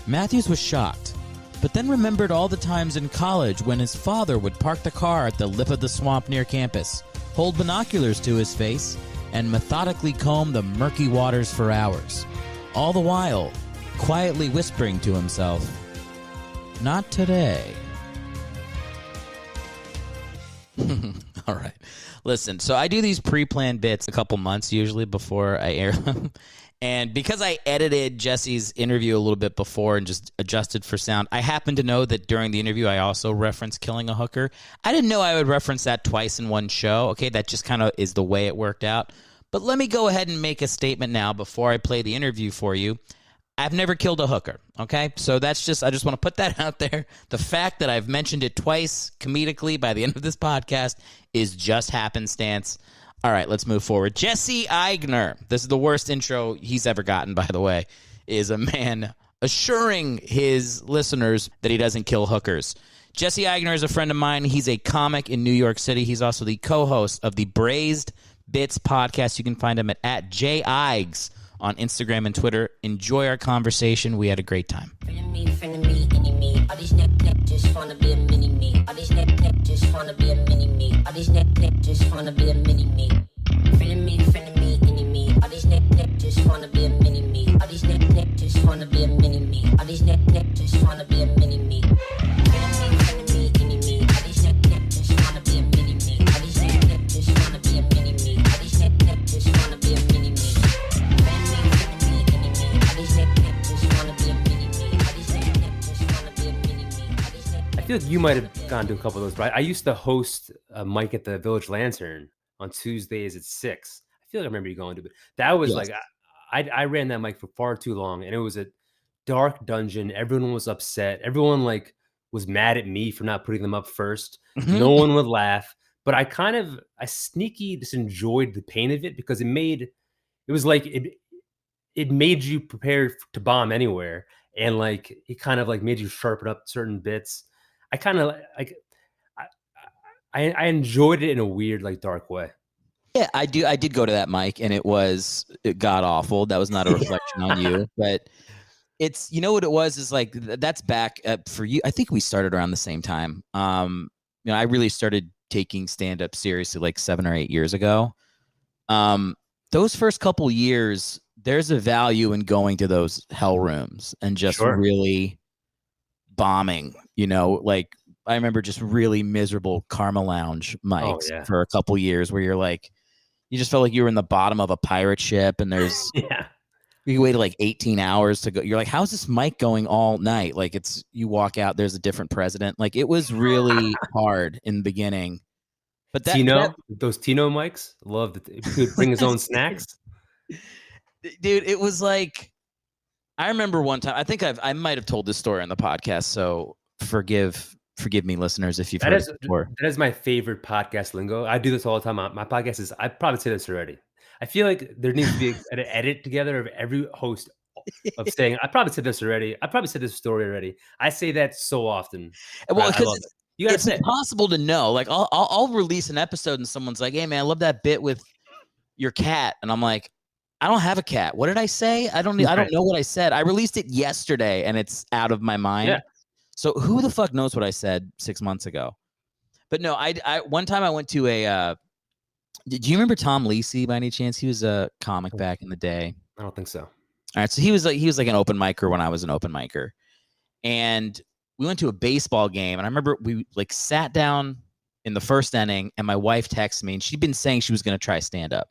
Matthews was shocked, but then remembered all the times in college when his father would park the car at the lip of the swamp near campus, hold binoculars to his face, and methodically comb the murky waters for hours, all the while quietly whispering to himself, "Not today." All right. Listen, so I do these pre-planned bits a couple months usually before I air them. And because I edited Jesse's interview a little bit before and just adjusted for sound, I happen to know that during the interview I also referenced killing a hooker. I didn't know I would reference that twice in one show. Okay, that just kind of is the way it worked out. But let me go ahead and make a statement now before I play the interview for you. I've never killed a hooker, okay? So I just want to put that out there. The fact that I've mentioned it twice comedically by the end of this podcast is just happenstance. All right, let's move forward. Jesse Eigner, this is the worst intro he's ever gotten, by the way, is a man assuring his listeners that he doesn't kill hookers. Jesse Eigner is a friend of mine. He's a comic in New York City. He's also the co-host of the Braised Bits podcast. You can find him at @JIGS on Instagram and Twitter. Enjoy our conversation. We had a great time. Just wanna be a mini me. All these just wanna be a mini me. All these just wanna be a mini me. Friend of me, any me. All these just wanna be a mini me. All these just wanna be a mini me. All these just wanna be a mini me. Friend of me, any me. All these just wanna be a mini me. All these just wanna be a mini me. All these just wanna be a mini me. I feel like you might have gone to a couple of those, right? I used to host Mike at the Village Lantern on Tuesdays at 6. I feel like I remember you going to it. That was Yes. I ran that mic for far too long, and it was a dark dungeon. Everyone was upset. Everyone was mad at me for not putting them up first. No one would laugh. but I sneaky just enjoyed the pain of it because it was like it made you prepared to bomb anywhere, and like it kind of like made you sharpen up certain bits. I kind of like I enjoyed it in a weird, like, dark way. Yeah, I did go to that mic, and it god awful. That was not a reflection on you, but it's, you know what it was is like that's back for you. I think we started around the same time. I really started taking stand up seriously like 7 or 8 years ago. Those first couple years, there's a value in going to those hell rooms and just really bombing. Like I remember just really miserable Karma Lounge mics for a couple years where you're like, you just felt like you were in the bottom of a pirate ship, and there's you waited like 18 hours to go. You're like, how's this mic going all night? Like you walk out, there's a different president. Like it was really hard in the beginning. But those Tino mics, loved it. He would bring his own snacks. Dude, it was like, I remember one time, I think I might have told this story on the podcast, so forgive me, listeners, if you've heard it before. That is my favorite podcast lingo. I do this all the time. My podcast is, I probably said this already. I feel like there needs to be an edit together of every host of saying, I probably said this already. I probably said this story already. I say that so often. Well, because it's impossible to know. Like I'll release an episode and someone's like, hey man, I love that bit with your cat. And I'm like, I don't have a cat. What did I say? I don't know what I said. I released it yesterday and it's out of my mind. Yeah. So who the fuck knows what I said 6 months ago? But no, I one time I went to do you remember Tom Lisi by any chance? He was a comic back in the day. I don't think so. All right. So he was like an open micer when I was an open micer. And we went to a baseball game, and I remember we like sat down in the first inning, and my wife texted me, and she'd been saying she was going to try stand up.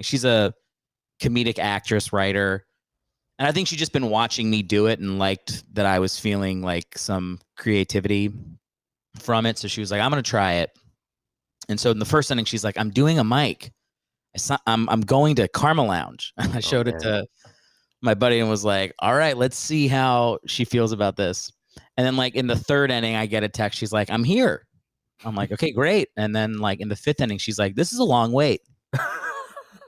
She's a comedic actress, writer, and I think she'd just been watching me do it and liked that I was feeling like some creativity from it. So she was like, I'm going to try it. And so in the first inning, she's like, I'm doing a mic. I'm going to Karma Lounge. And I showed it to my buddy and was like, all right, let's see how she feels about this. And then like in the third inning, I get a text. She's like, I'm here. I'm like, okay, great. And then like in the fifth inning, she's like, this is a long wait.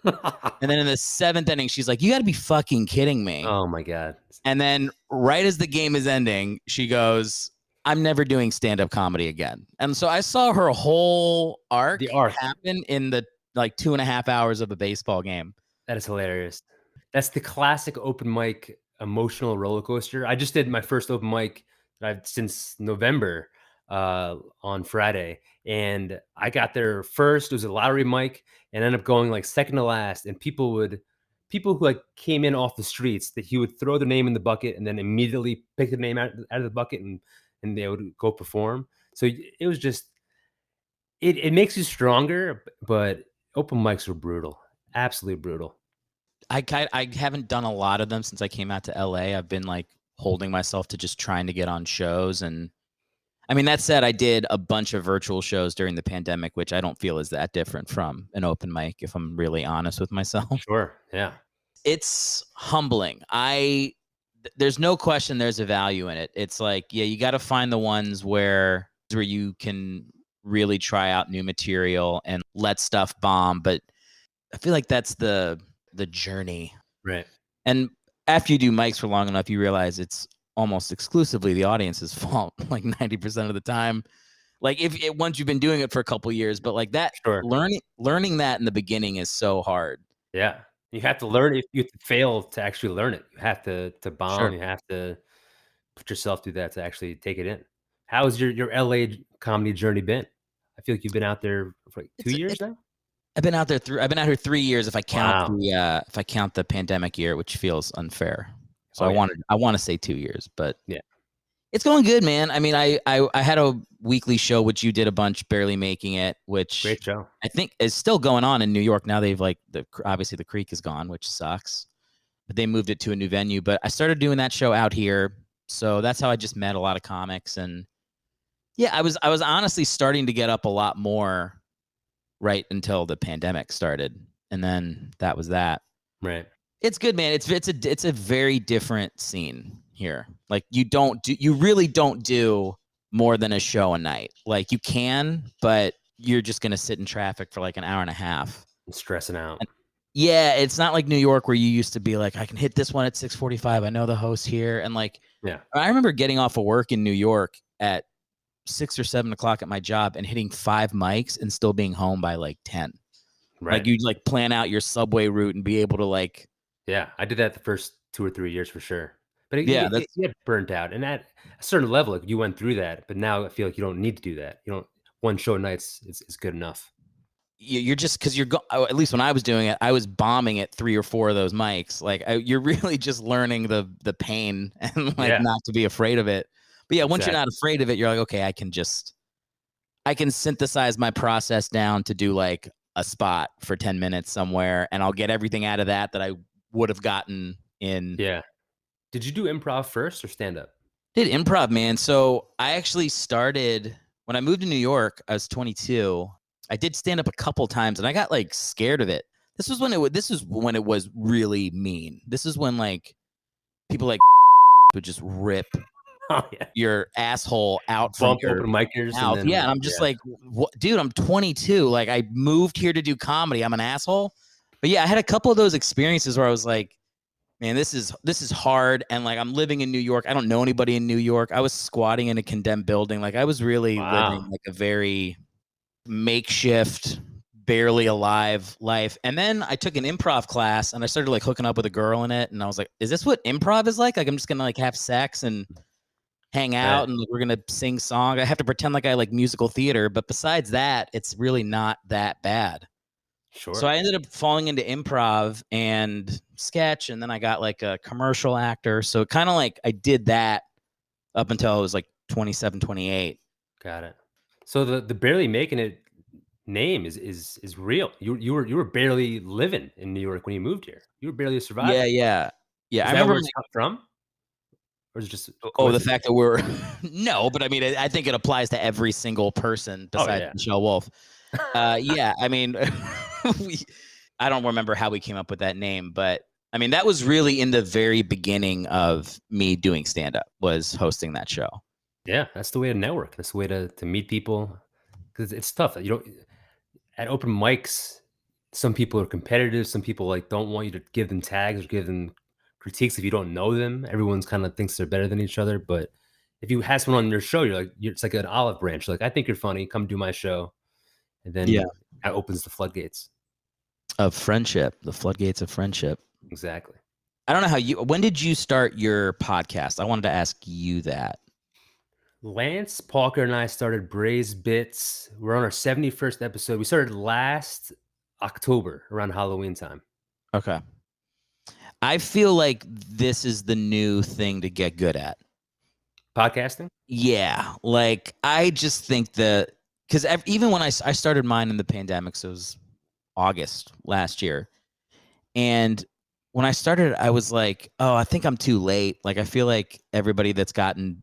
And then in the seventh inning, she's like, you got to be fucking kidding me. Oh my God. And then right as the game is ending, she goes, I'm never doing stand-up comedy again. And so I saw her whole arc happen in the like 2.5 hours of a baseball game. That is hilarious. That's the classic open mic emotional roller coaster. I just did my first open mic since November on Friday, and I got there first. It was a lottery mic, and ended up going like second to last. And people who like came in off the streets, that he would throw their name in the bucket and then immediately pick the name out of the bucket and they would go perform. So it was just it makes you stronger, but open mics were brutal, absolutely brutal. I haven't done a lot of them since I came out to LA. I've been like holding myself to just trying to get on shows. And I mean, that said, I did a bunch of virtual shows during the pandemic, which I don't feel is that different from an open mic, if I'm really honest with myself. Sure. Yeah. It's humbling. There's no question there's a value in it. It's like, yeah, you got to find the ones where you can really try out new material and let stuff bomb. But I feel like that's the journey. Right. And after you do mics for long enough, you realize it's almost exclusively the audience's fault, like 90% of the time. Like once you've been doing it for a couple years, but like that, learning that in the beginning is so hard. Yeah. You have to learn it. You have to fail to actually learn it. You have to bomb. Sure. You have to put yourself through that to actually take it in. How's your LA comedy journey been? I feel like you've been out there for like 2 years now. I've been out here 3 years if I count the pandemic year, which feels unfair. So I want to say 2 years, but yeah, it's going good, man. I mean, I had a weekly show, which you did a bunch, Barely Making It, which great show. I think is still going on in New York. Now they've obviously the Creek is gone, which sucks, but they moved it to a new venue. But I started doing that show out here. So that's how I just met a lot of comics. And yeah, I was honestly starting to get up a lot more right until the pandemic started. And then that was that. Right. It's good, man. It's a very different scene here. Like you really don't do more than a show a night. Like you can, but you're just going to sit in traffic for like an hour and a half. I'm stressing out. Yeah, it's not like New York where you used to be like, I can hit this one at 6:45. I know the host here. And like, Yeah. I remember getting off of work in New York at 6 or 7 o'clock at my job and hitting 5 mics and still being home by like 10. Right. Like you'd like plan out your subway route and be able to like. Yeah, I did that the first 2 or 3 years for sure. But Yeah, you get burnt out. And at a certain level, like you went through that, but now I feel like you don't need to do that. You don't, one show a night is good enough. You're just because at least when I was doing it, I was bombing at 3 or 4 of those mics. Like you're really just learning the pain and like not to be afraid of it. But yeah, once you're not afraid of it, you're like, okay, I can synthesize my process down to do like a spot for 10 minutes somewhere, and I'll get everything out of that I would have gotten in. Yeah. Did you do improv first or stand up? Did improv, man. So I actually started when I moved to New York. I was 22. I did stand up a couple times, and I got like scared of it. This was when it was really mean. This is when like people like would just rip your asshole out from your open micers mouth. And I'm just like, what, dude, I'm 22. Like I moved here to do comedy. I'm an asshole. But yeah, I had a couple of those experiences where I was like, man, this is hard. And like, I'm living in New York. I don't know anybody in New York. I was squatting in a condemned building. Like I was really living like a very makeshift, barely alive life. And then I took an improv class and I started like hooking up with a girl in it. And I was like, is this what improv is like? Like, I'm just going to like have sex and hang out and like, we're going to sing songs. I have to pretend like I like musical theater. But besides that, it's really not that bad. Sure. So I ended up falling into improv and sketch. And then I got like a commercial actor. So kind of like I did that up until I was like 27, 28. Got it. So the barely making it name is real. You were barely living in New York when you moved here. You were barely surviving. Yeah. I remember where it's from. Or is it just the fact that we're no, but I mean I think it applies to every single person besides Michelle Wolf. Yeah, I mean I don't remember how we came up with that name, but I mean that was really in the very beginning of me doing stand-up, was hosting that show. Yeah, that's the way to network. That's the way to meet people, because it's tough. You don't at open mics. Some people are competitive. Some people like don't want you to give them tags or give them critiques if you don't know them. Everyone's kind of thinks they're better than each other. But if you have someone on your show, it's like an olive branch. You're like, I think you're funny. Come do my show, and then that opens the floodgates of friendship. The floodgates of friendship. Exactly. I don't know when did you start your podcast? I wanted to ask you that. Lance, Parker, and I started Braised Bits. We're on our 71st episode. We started last October around Halloween time. Okay. I feel like this is the new thing to get good at. Podcasting? Yeah. Like, I just think because even when I started mine in the pandemic, so it was August last year. And when I started, I was like, oh, I think I'm too late. Like, I feel like everybody that's gotten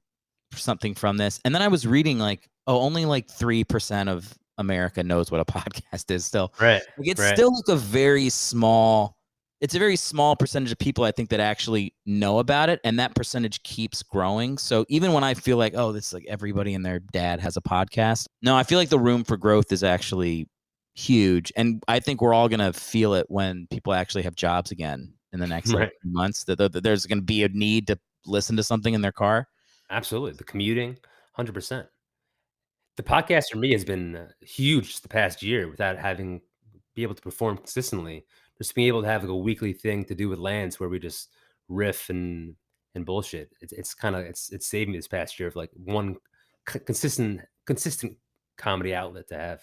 something from this. And then I was reading like, only like 3% of America knows what a podcast is still. Right. Like, it's still like a very small percentage of people, I think, that actually know about it. And that percentage keeps growing. So even when I feel like, oh, this is like everybody and their dad has a podcast. No, I feel like the room for growth is actually huge. And I think we're all going to feel it when people actually have jobs again in the next few months, that there's going to be a need to listen to something in their car. Absolutely. The commuting, 100%. The podcast for me has been huge the past year without be able to perform consistently. Just being able to have like a weekly thing to do with Lance where we just riff and bullshit. It's saved me this past year of like one consistent comedy outlet to have.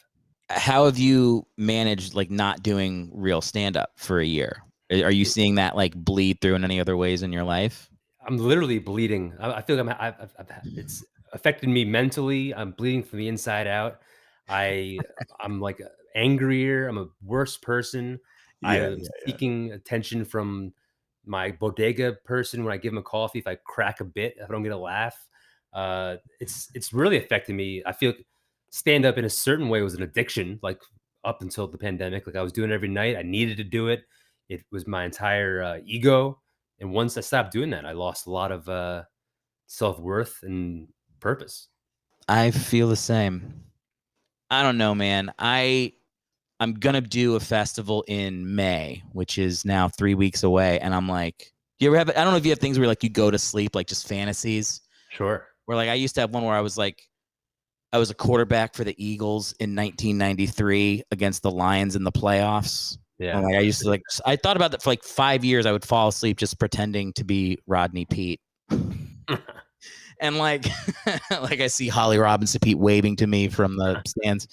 How have you managed like not doing real stand-up for a year? Are you seeing that like bleed through in any other ways in your life? I'm literally bleeding. I feel like it's affected me mentally. I'm bleeding from the inside out. I'm like angrier. I'm a worse person. I'm seeking attention from my bodega person when I give him a coffee. If I crack a bit, if I don't get a laugh, it's really affected me. I feel stand up in a certain way was an addiction, like up until the pandemic. Like I was doing it every night. I needed to do it. It was my entire ego. And once I stopped doing that, I lost a lot of self-worth and purpose. I feel the same. I don't know, man. I'm gonna do a festival in May, which is now 3 weeks away, and I'm like, do you ever have? I don't know if you have things where like you go to sleep, like just fantasies. Sure. Where like I used to have one where I was like, I was a quarterback for the Eagles in 1993 against the Lions in the playoffs. Yeah. And like I used to I thought about that for like 5 years. I would fall asleep just pretending to be Rodney Pete. And like, like I see Holly Robinson Pete waving to me from the stands.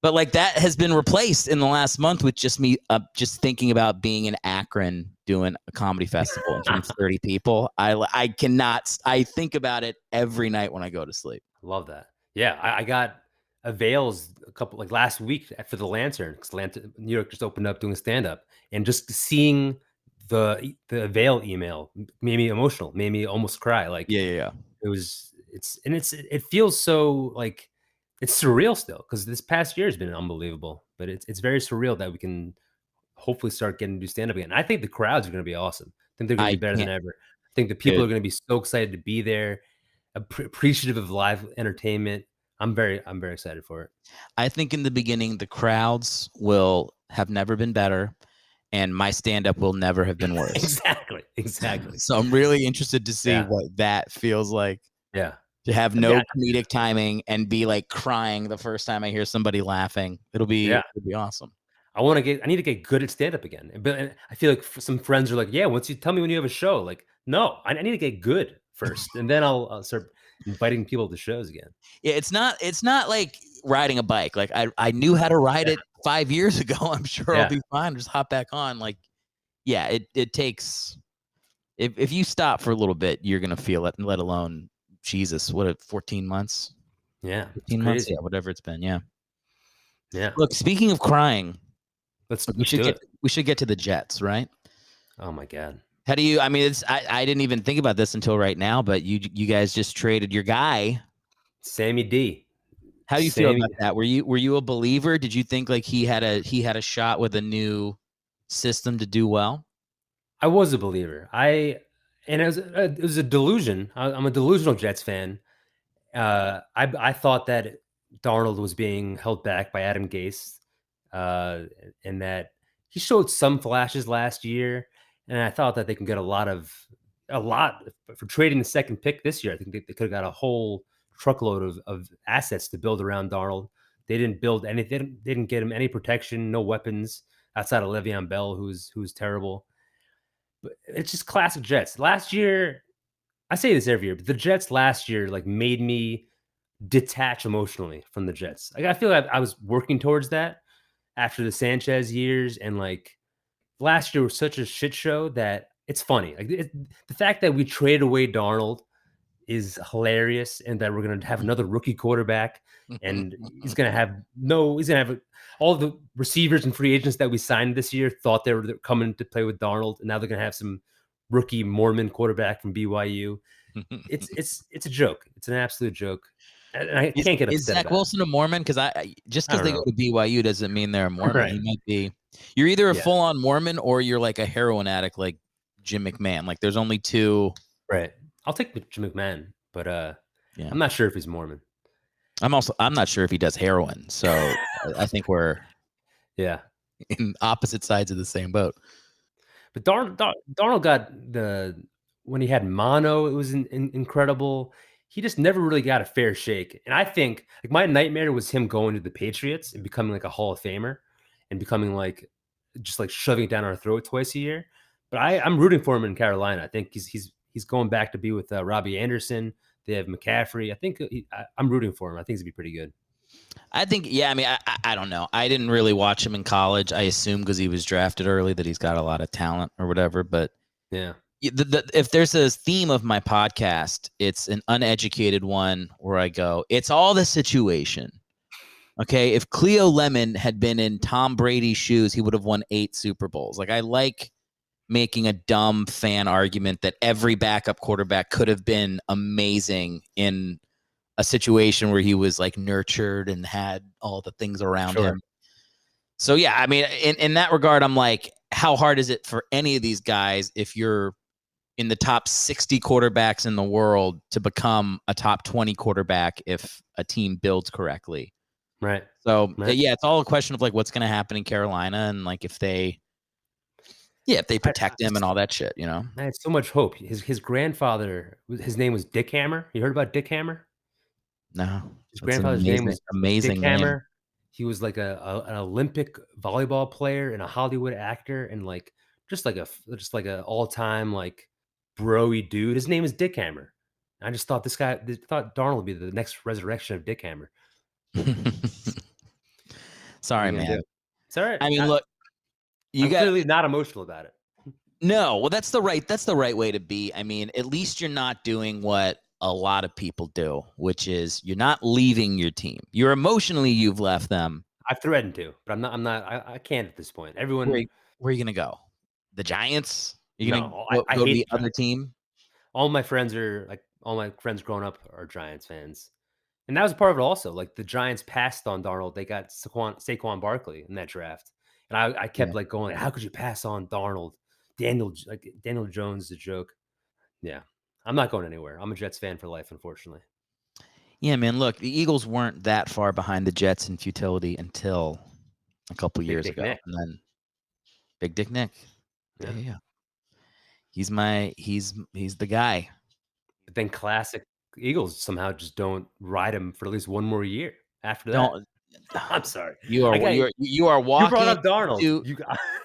But like that has been replaced in the last month with just me just thinking about being in Akron doing a comedy festival in front of 30 people. I cannot. I think about it every night when I go to sleep. Love that. Yeah, I got avails a couple like last week for the Lantern because New York just opened up doing stand up, and just seeing the avail email made me emotional, made me almost cry. Like Yeah. It feels so like it's surreal still because this past year has been unbelievable, but it's very surreal that we can hopefully start getting to do stand up again. I think the crowds are going to be awesome. I think they're going to be better than ever. I think the people are going to be so excited to be there, appreciative of live entertainment. I'm very excited for it. I think in the beginning, the crowds will have never been better, and my stand-up will never have been worse. Exactly. So I'm really interested to see what that feels like. Yeah. To have no comedic timing and be like crying the first time I hear somebody laughing. It'll be awesome. I need to get good at stand-up again. But I feel like some friends are like, yeah, once you tell me when you have a show, like, no, I need to get good first. And then I'll start inviting people to shows again. Yeah, it's not like riding a bike. Like I knew how to ride it 5 years ago. I'm sure I'll be fine. Just hop back on. Like, yeah, it takes if you stop for a little bit, you're gonna feel it, let alone Jesus, 14 months? Yeah. 15 months, yeah, whatever it's been, yeah. Yeah. Look, speaking of crying, we should get to the Jets, right? Oh my God. How do you? I mean, I didn't even think about this until right now, but you guys just traded your guy, Sammy D. How do you feel about that? Were you a believer? Did you think like he had a shot with a new system to do well? I was a believer. It was a delusion. I'm a delusional Jets fan. I thought that Darnold was being held back by Adam Gase, and that he showed some flashes last year. And I thought that they can get a lot for trading the second pick this year. I think they could have got a whole truckload of assets to build around Darnold. They didn't build anything. They didn't get him any protection, no weapons outside of Le'Veon Bell, who's terrible. But it's just classic Jets. Last year, I say this every year, but the Jets last year like made me detach emotionally from the Jets. Like I feel like I was working towards that after the Sanchez years, and like last year was such a shit show that it's funny. Like the fact that we traded away Darnold is hilarious, and that we're going to have another rookie quarterback, and he's going to have all the receivers and free agents that we signed this year thought they were coming to play with Darnold, and now they're going to have some rookie Mormon quarterback from BYU. It's a joke. It's an absolute joke. And I can't get upset. Is Zach Wilson a Mormon? Because just because they go to BYU doesn't mean they're a Mormon. Right. He might be. You're either a full-on Mormon or you're like a heroin addict, like Jim McMahon. Like there's only two. Right. I'll take Jim McMahon, but yeah. I'm not sure if he's Mormon. I'm not sure if he does heroin. So I think we're in opposite sides of the same boat. But Darnold got when he had mono, it was incredible. He just never really got a fair shake. And I think like my nightmare was him going to the Patriots and becoming like a Hall of Famer and becoming like just like shoving it down our throat twice a year. But I'm rooting for him in Carolina. I think he's going back to be with Robbie Anderson. They have McCaffrey. I think I'm rooting for him. I think he's gonna be pretty good. I think, I mean, I don't know. I didn't really watch him in college. I assume because he was drafted early that he's got a lot of talent or whatever. But yeah, if there's a theme of my podcast, it's an uneducated one where I go, it's all the situation. Okay, if Cleo Lemon had been in Tom Brady's shoes, he would have won 8 Super Bowls. Like I like making a dumb fan argument that every backup quarterback could have been amazing in a situation where he was like nurtured and had all the things around him. So yeah, I mean, in that regard, I'm like, how hard is it for any of these guys if you're in the top 60 quarterbacks in the world to become a top 20 quarterback if a team builds correctly? Right. So Right. yeah, it's all a question of like what's going to happen in Carolina and like if they protect him and all that shit, you know. I had so much hope. His grandfather, his name was Dick Hammer. You heard about Dick Hammer? No, His that's an grandfather's name was Dick amazing name. Hammer. He was like an Olympic volleyball player and a Hollywood actor and like just like a all-time like bro-y dude. His name is Dick Hammer. I just thought thought Darnold would be the next resurrection of Dick Hammer. Sorry, What are you gonna man. do? It's all right. I mean, look, I'm clearly not emotional about it. No, well, that's the right way to be. I mean, at least you're not doing what a lot of people do, which is you're not leaving your team. You're emotionally, you've left them. I've threatened to, but I can't at this point. Everyone, where are you gonna go? The Giants? You're gonna I go to hate the other team? all my friends growing up are Giants fans. And that was part of it also. Like the Giants passed on Darnold. They got Saquon Barkley in that draft. And I kept like going, how could you pass on Darnold? Daniel Jones is a joke. Yeah. I'm not going anywhere. I'm a Jets fan for life, unfortunately. Yeah, man. Look, the Eagles weren't that far behind the Jets in futility until a couple years ago. Nick. And then Big Dick Nick. Yeah. He's the guy. But then classic Eagles somehow just don't ride him for at least one more year after that. I'm sorry. You are walking. You brought up Darnold.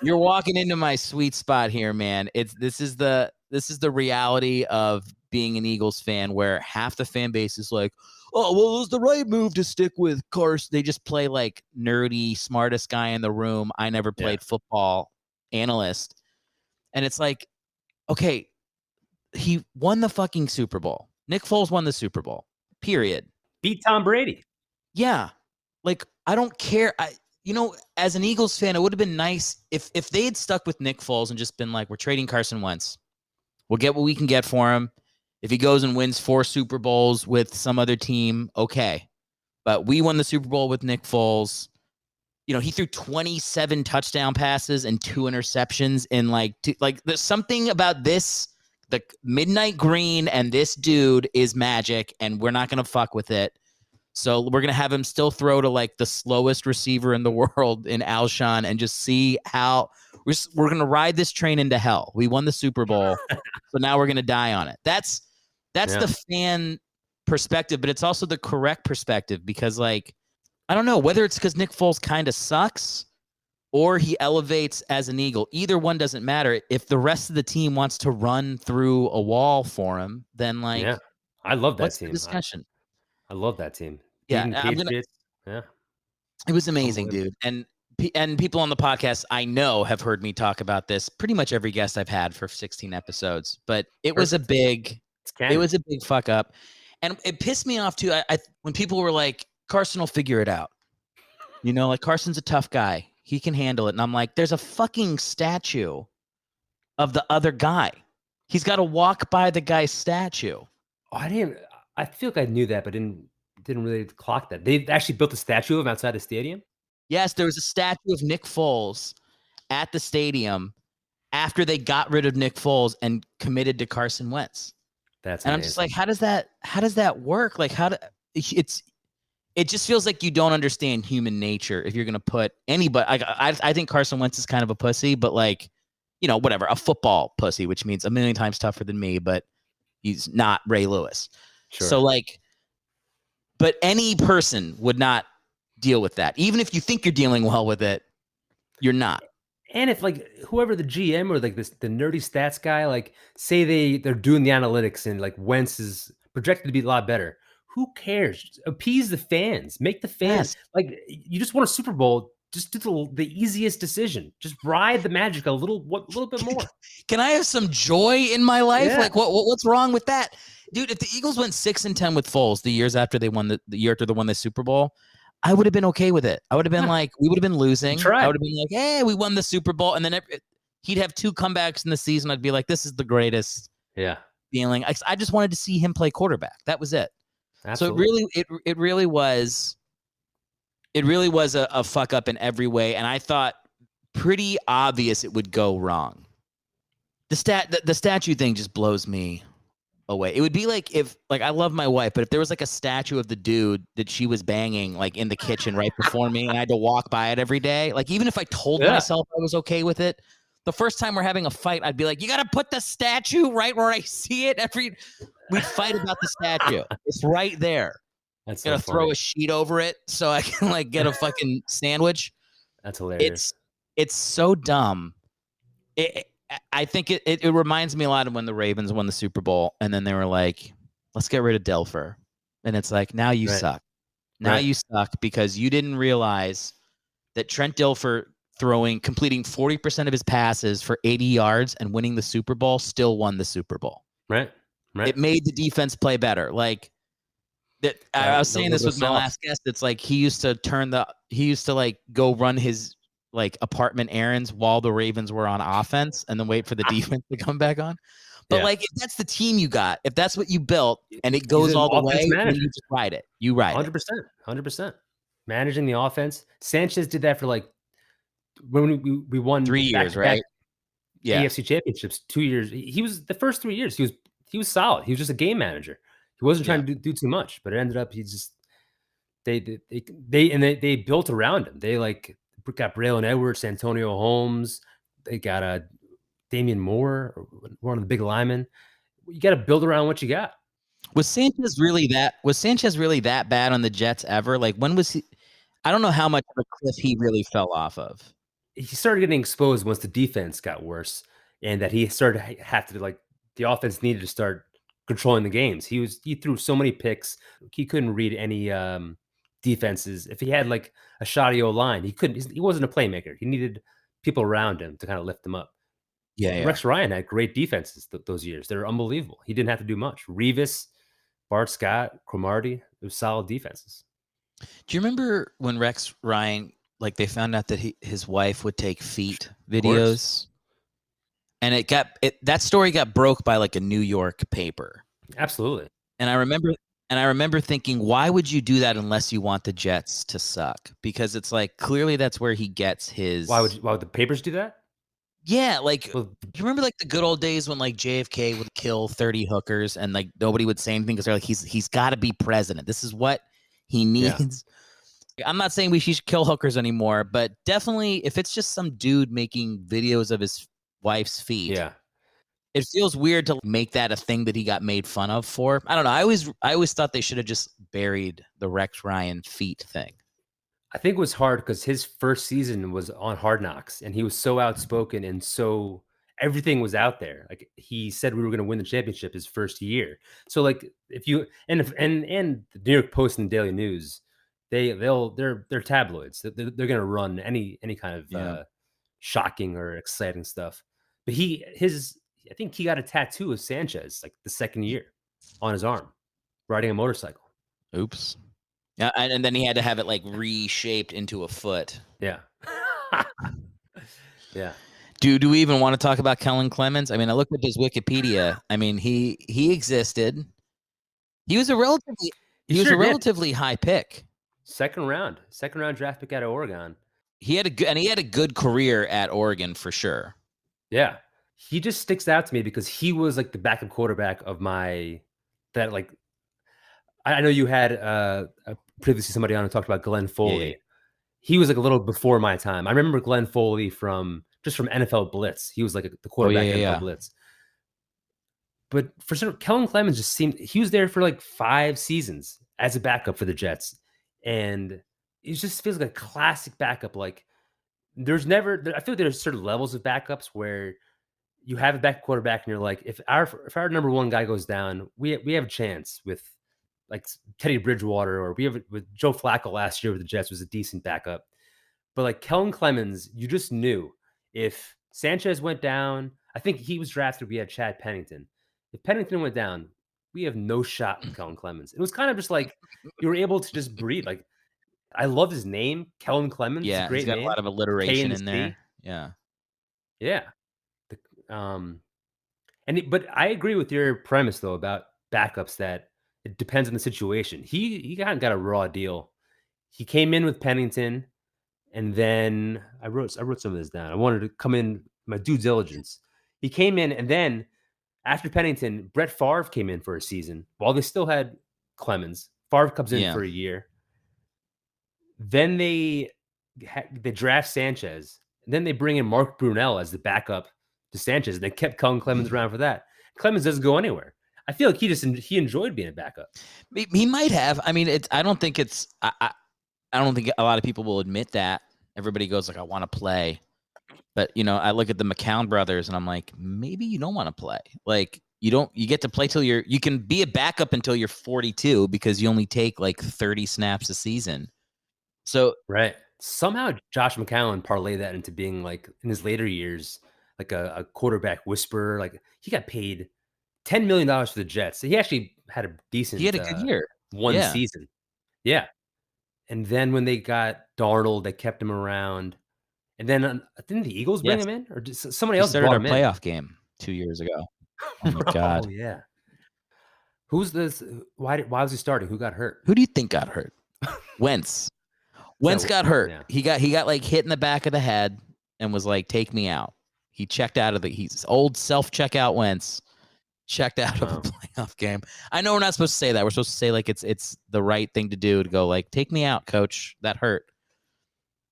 You're walking into my sweet spot here, man. This is the reality of being an Eagles fan, where half the fan base is like, "Oh, well, it was the right move to stick with Carson." They just play like nerdy, smartest guy in the room. I never played football analyst, and it's like, okay, he won the fucking Super Bowl. Nick Foles won the Super Bowl. Period. Beat Tom Brady. Yeah. Like, I don't care. As an Eagles fan, it would have been nice if they had stuck with Nick Foles and just been like, we're trading Carson Wentz. We'll get what we can get for him. If he goes and wins 4 Super Bowls with some other team, okay. But we won the Super Bowl with Nick Foles. He threw 27 touchdown passes and 2 interceptions in there's something about this, the midnight green, and this dude is magic, and we're not going to fuck with it. So we're going to have him still throw to like the slowest receiver in the world in Alshon and just see how we're going to ride this train into hell. We won the Super Bowl. So now we're going to die on it. That's the fan perspective, but it's also the correct perspective because like, I don't know whether it's because Nick Foles kind of sucks or he elevates as an Eagle. Either one doesn't matter. If the rest of the team wants to run through a wall for him, then like, I love that what's team. The discussion? I love that team. Yeah, it was amazing, dude. And people on the podcast I know have heard me talk about this. Pretty much every guest I've had for 16 episodes, but it was a big fuck up, and it pissed me off too. I when people were like, Carson will figure it out. Like Carson's a tough guy. He can handle it. And I'm like, there's a fucking statue of the other guy. He's got to walk by the guy's statue. Oh, I feel like I knew that, but didn't really clock that. They actually built a statue of him outside the stadium? Yes, there was a statue of Nick Foles at the stadium after they got rid of Nick Foles and committed to Carson Wentz. That's amazing. I'm just like, how does that work? Like it just feels like you don't understand human nature if you're going to put anybody. I think Carson Wentz is kind of a pussy, but like, whatever, a football pussy, which means a million times tougher than me, but he's not Ray Lewis. Sure. So like, but any person would not deal with that. Even if you think you're dealing well with it, you're not. And if like whoever the GM or like the nerdy stats guy, like say they're doing the analytics and like Wentz is projected to be a lot better. Who cares? Just appease the fans. Make the fans like you just won a Super Bowl. Just do the easiest decision. Just ride the magic a little bit more. Can I have some joy in my life? Yeah. Like what's wrong with that? Dude, if the Eagles went 6-10 with Foles the years after they won the year after they won the Super Bowl, I would have been okay with it. I would have been like, we would have been losing. I would have been like, hey, we won the Super Bowl. And then he'd have 2 comebacks in the season. I'd be like, this is the greatest feeling. I just wanted to see him play quarterback. That was it. Absolutely. So it really was a fuck up in every way. And I thought pretty obvious it would go wrong. The statue thing just blows me away. It would be like if, like, I love my wife, but if there was like a statue of the dude that she was banging like in the kitchen right before me, and I had to walk by it every day, like even if I told myself I was okay with it, the first time we're having a fight, I'd be like, "You got to put the statue right where I see it." We'd fight about the statue. It's right there. That's Gotta throw a sheet over it so I can like get a fucking sandwich. That's hilarious. It's so dumb. I think it reminds me a lot of when the Ravens won the Super Bowl, and then they were like, "Let's get rid of Dilfer," and it's like, now you suck. Now you suck because you didn't realize that Trent Dilfer completing 40% of his passes for 80 yards and winning the Super Bowl still won the Super Bowl. Right. It made the defense play better. Like that. I was saying this with my last guest. It's like he used to like go run his like apartment errands while the Ravens were on offense and then wait for the defense to come back on. But like, if that's the team you got, if that's what you built and it goes all the way, then you just ride it. You ride 100%, 100%. Managing the offense. Sanchez did that for like, when we won 3 years, right? Yeah. AFC championships, 2 years. He was the first 3 years. He was solid. He was just a game manager. He wasn't trying to do too much, but it ended up they built around him. They like got Braylon Edwards, Antonio Holmes. They got Damian Moore, one of the big linemen. You got to build around what you got. Was Sanchez really that bad on the Jets ever? Like, when was he? I don't know how much of a cliff he really fell off of. He started getting exposed once the defense got worse, and that he started to have to, like, the offense needed to start controlling the games. He threw so many picks. He couldn't read any defenses. If he had like a shoddy O-line, he wasn't a playmaker. He needed people around him to kind of lift him up. Yeah. Rex Ryan had great defenses those years. They're unbelievable. He didn't have to do much. Revis, Bart Scott, Cromartie, it was solid defenses. Do you remember when Rex Ryan, like, they found out that his wife would take feet videos? And that story got broke by like a New York paper. Absolutely. And I remember thinking, why would you do that unless you want the Jets to suck? Because it's like, clearly that's where he gets his. Why would the papers do that? Yeah, like, do you remember like the good old days when like JFK would kill 30 hookers and like nobody would say anything because they're like, he's got to be president. This is what he needs. Yeah. I'm not saying we should kill hookers anymore, but definitely if it's just some dude making videos of his wife's feet, it feels weird to make that a thing that he got made fun of for. I don't know. I always thought they should have just buried the Rex Ryan feet thing. I think it was hard because his first season was on Hard Knocks, and he was so outspoken and so everything was out there. Like, he said we were going to win the championship his first year. So like, if you and the New York Post and Daily News, they're tabloids. They're going to run any kind of shocking or exciting stuff. But I think he got a tattoo of Sanchez like the second year on his arm, riding a motorcycle. Oops. Yeah, and then he had to have it like reshaped into a foot. Yeah. Yeah. Do we even want to talk about Kellen Clemens? I mean, I looked at his Wikipedia. I mean, he existed. He was a relatively high pick. Second round draft pick out of Oregon. He had a good career at Oregon for sure. Yeah. He just sticks out to me because he was like the backup quarterback of I know you had previously somebody on who talked about Glenn Foley. Yeah. He was like a little before my time. I remember Glenn Foley from NFL Blitz. He was like the quarterback in NFL Blitz. But for sure, Kellen Clemens just he was there for like 5 seasons as a backup for the Jets. And it just feels like a classic backup. Like, I feel like there's certain levels of backups where you have a backup quarterback and you're like, if our number one guy goes down, we have a chance with like Teddy Bridgewater, or we have with Joe Flacco last year with the Jets was a decent backup. But like Kellen Clemens, you just knew if Sanchez went down, I think he was drafted. We had Chad Pennington. If Pennington went down, we have no shot with Kellen Clemens. It was kind of just like you were able to just breathe. Like, I love his name, Kellen Clemens. Yeah, it's a great he's got name. A lot of alliteration in there. Yeah. But I agree with your premise though about backups that it depends on the situation. He got a raw deal. He came in with Pennington, and then I wrote some of this down. I wanted to come in my due diligence. He came in, and then After Pennington, Brett Favre came in for a season while they still had Clemens. Favre comes in for a year. Then they draft Sanchez. And then they bring in Mark Brunell as the backup to Sanchez. And they kept Kellen Clemens around for that. Clemens doesn't go anywhere. I feel like he enjoyed being a backup. He might have. I mean, I don't think I don't think a lot of people will admit that. Everybody goes like, I want to play. But, I look at the McCown brothers and I'm like, maybe you don't want to play. Like, you get to play till you can be a backup until you're 42 because you only take like 30 snaps a season. So, right. Somehow Josh McCown parlayed that into being like in his later years, like a quarterback whisperer. Like he got paid $10 million for the Jets. So he actually had a decent, he had a good year. One season. Yeah. And then when they got Darnold, they kept him around. And then didn't the Eagles bring him in, or did somebody else started brought our him playoff game 2 years ago? Oh my God! Oh yeah. Who's this? Why was he starting? Who got hurt? Who do you think got hurt? Wentz. Wentz got hurt. Yeah. He got like hit in the back of the head and was like, "Take me out." He checked out of he's old self-checkout Wentz. Checked out of a playoff game. I know we're not supposed to say that. We're supposed to say like it's the right thing to do to go like, "Take me out, coach. That hurt."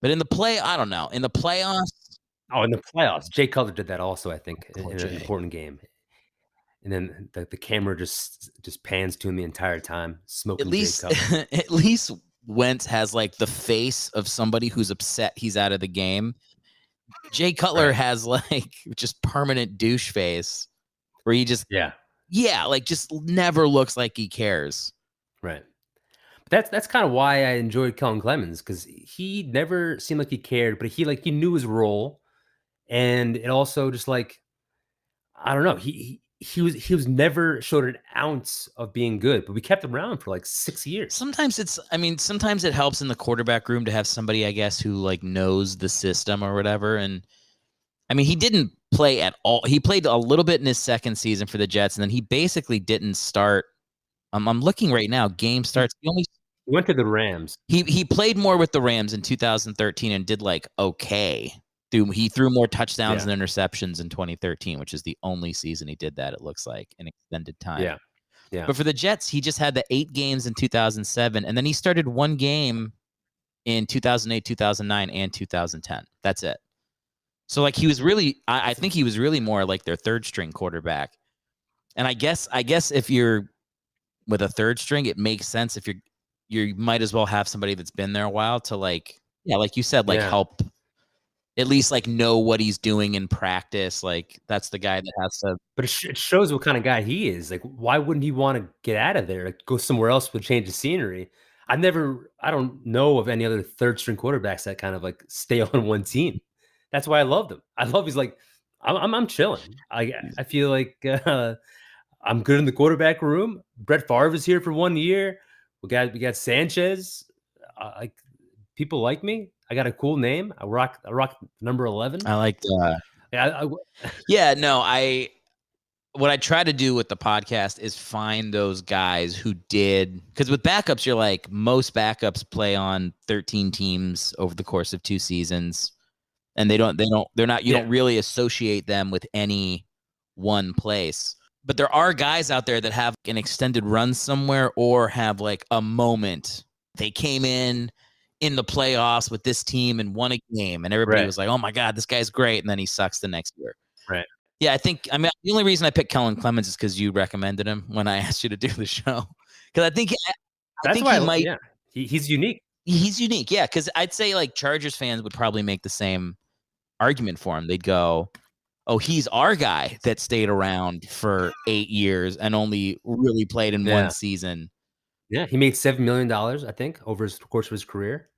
But in the I don't know. In the playoffs. Oh, in the playoffs. Jay Cutler did that also, I think, in an important game. And then the camera just pans to him the entire time, smoking Jay Cutler. At least Wentz has like the face of somebody who's upset he's out of the game. Jay Cutler has like just permanent douche face where he just like just never looks like he cares. Right. That's kind of why I enjoyed Kellen Clemens, because he never seemed like he cared, but he knew his role, and it also just like, I don't know, he was never showed an ounce of being good, but we kept him around for like 6 years. Sometimes sometimes it helps in the quarterback room to have somebody, I guess, who like knows the system or whatever. And I mean, he didn't play at all. He played a little bit in his second season for the Jets, and then he basically didn't start. I'm looking right now. Game starts. He went to the Rams. He played more with the Rams in 2013 and did like okay. He threw more touchdowns and interceptions in 2013, which is the only season he did that, it looks like, in extended time. Yeah. But for the Jets, he just had the 8 games in 2007, and then he started 1 game in 2008, 2009, and 2010. That's it. So like he was really, I think he was really more like their third string quarterback. And I guess if you're with a third string, it makes sense if you might as well have somebody that's been there a while to like you said, like help at least like know what he's doing in practice. Like that's the guy that has to. But it shows what kind of guy he is. Like, why wouldn't he want to get out of there, like, go somewhere else with change of scenery? I don't know of any other third string quarterbacks that kind of like stay on one team. That's why I loved him. He's like, I'm chilling. I feel like I'm good in the quarterback room. Brett Favre is here for 1 year. We got Sanchez. Like, people like me. I got a cool name. I rock number 11. I like that. What I try to do with the podcast is find those guys who did, because with backups, you're like, most backups play on 13 teams over the course of 2 seasons, and you don't really associate them with any one place. But there are guys out there that have an extended run somewhere or have like a moment. They came in the playoffs with this team and won a game, and everybody was like, oh my God, this guy's great. And then he sucks the next year. Right. Yeah, the only reason I picked Kellen Clemens is because you recommended him when I asked you to do the show. Because I think he's unique. He's unique, yeah. Because I'd say like Chargers fans would probably make the same argument for him. They'd go, oh, he's our guy that stayed around for 8 years and only really played in 1 season. Yeah, he made $7 million, I think, over the course of his career.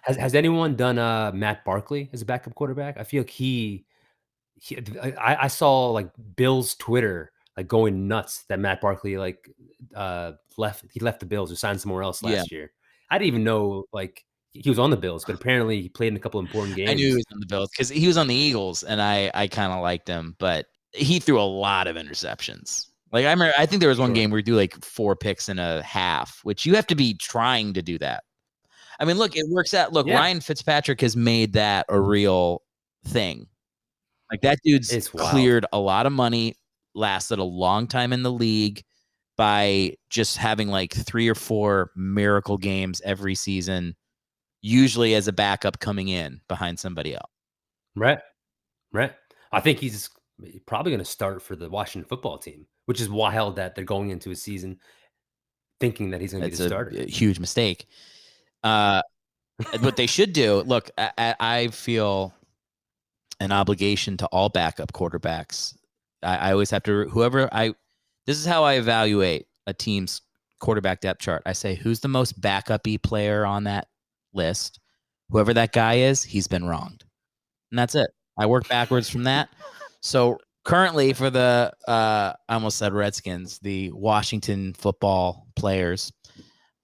Has anyone done Matt Barkley as a backup quarterback? I feel like I saw like Bill's Twitter like going nuts that Matt Barkley like left the Bills or signed somewhere else last year. I didn't even know like he was on the Bills, but apparently he played in a couple of important games. I knew he was on the Bills because he was on the Eagles, and I kind of liked him, but he threw a lot of interceptions. Like I think there was one game where we do like 4 picks in a half, which you have to be trying to do that. I mean, look, it works out. Look, Ryan Fitzpatrick has made that a real thing. Like that dude's cleared a lot of money. lasted a long time in the league by just having like 3 or 4 miracle games every season, usually as a backup coming in behind somebody else. Right. I think he's probably going to start for the Washington football team, which is wild that they're going into a season thinking that he's going to be the starter. A huge mistake. What they should do, look, I feel an obligation to all backup quarterbacks. I always have to, this is how I evaluate a team's quarterback depth chart. I say, who's the most backup-y player on that list? Whoever that guy is, he's been wronged. And that's it. I work backwards from that. So currently for the, I almost said Redskins, the Washington football players,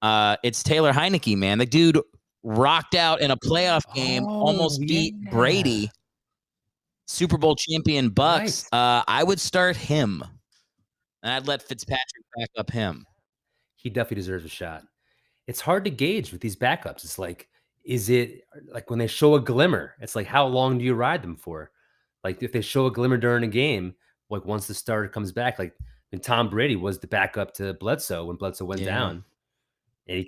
it's Taylor Heinecke, man. The dude rocked out in a playoff game, almost beat Brady, Super Bowl champion Bucks. Right. I would start him, and I'd let Fitzpatrick back up him. He definitely deserves a shot. It's hard to gauge with these backups. It's like, is it like when they show a glimmer, it's like, how long do you ride them for? Like if they show a glimmer during a game, like once the starter comes back, like when Tom Brady was the backup to Bledsoe when Bledsoe went down. And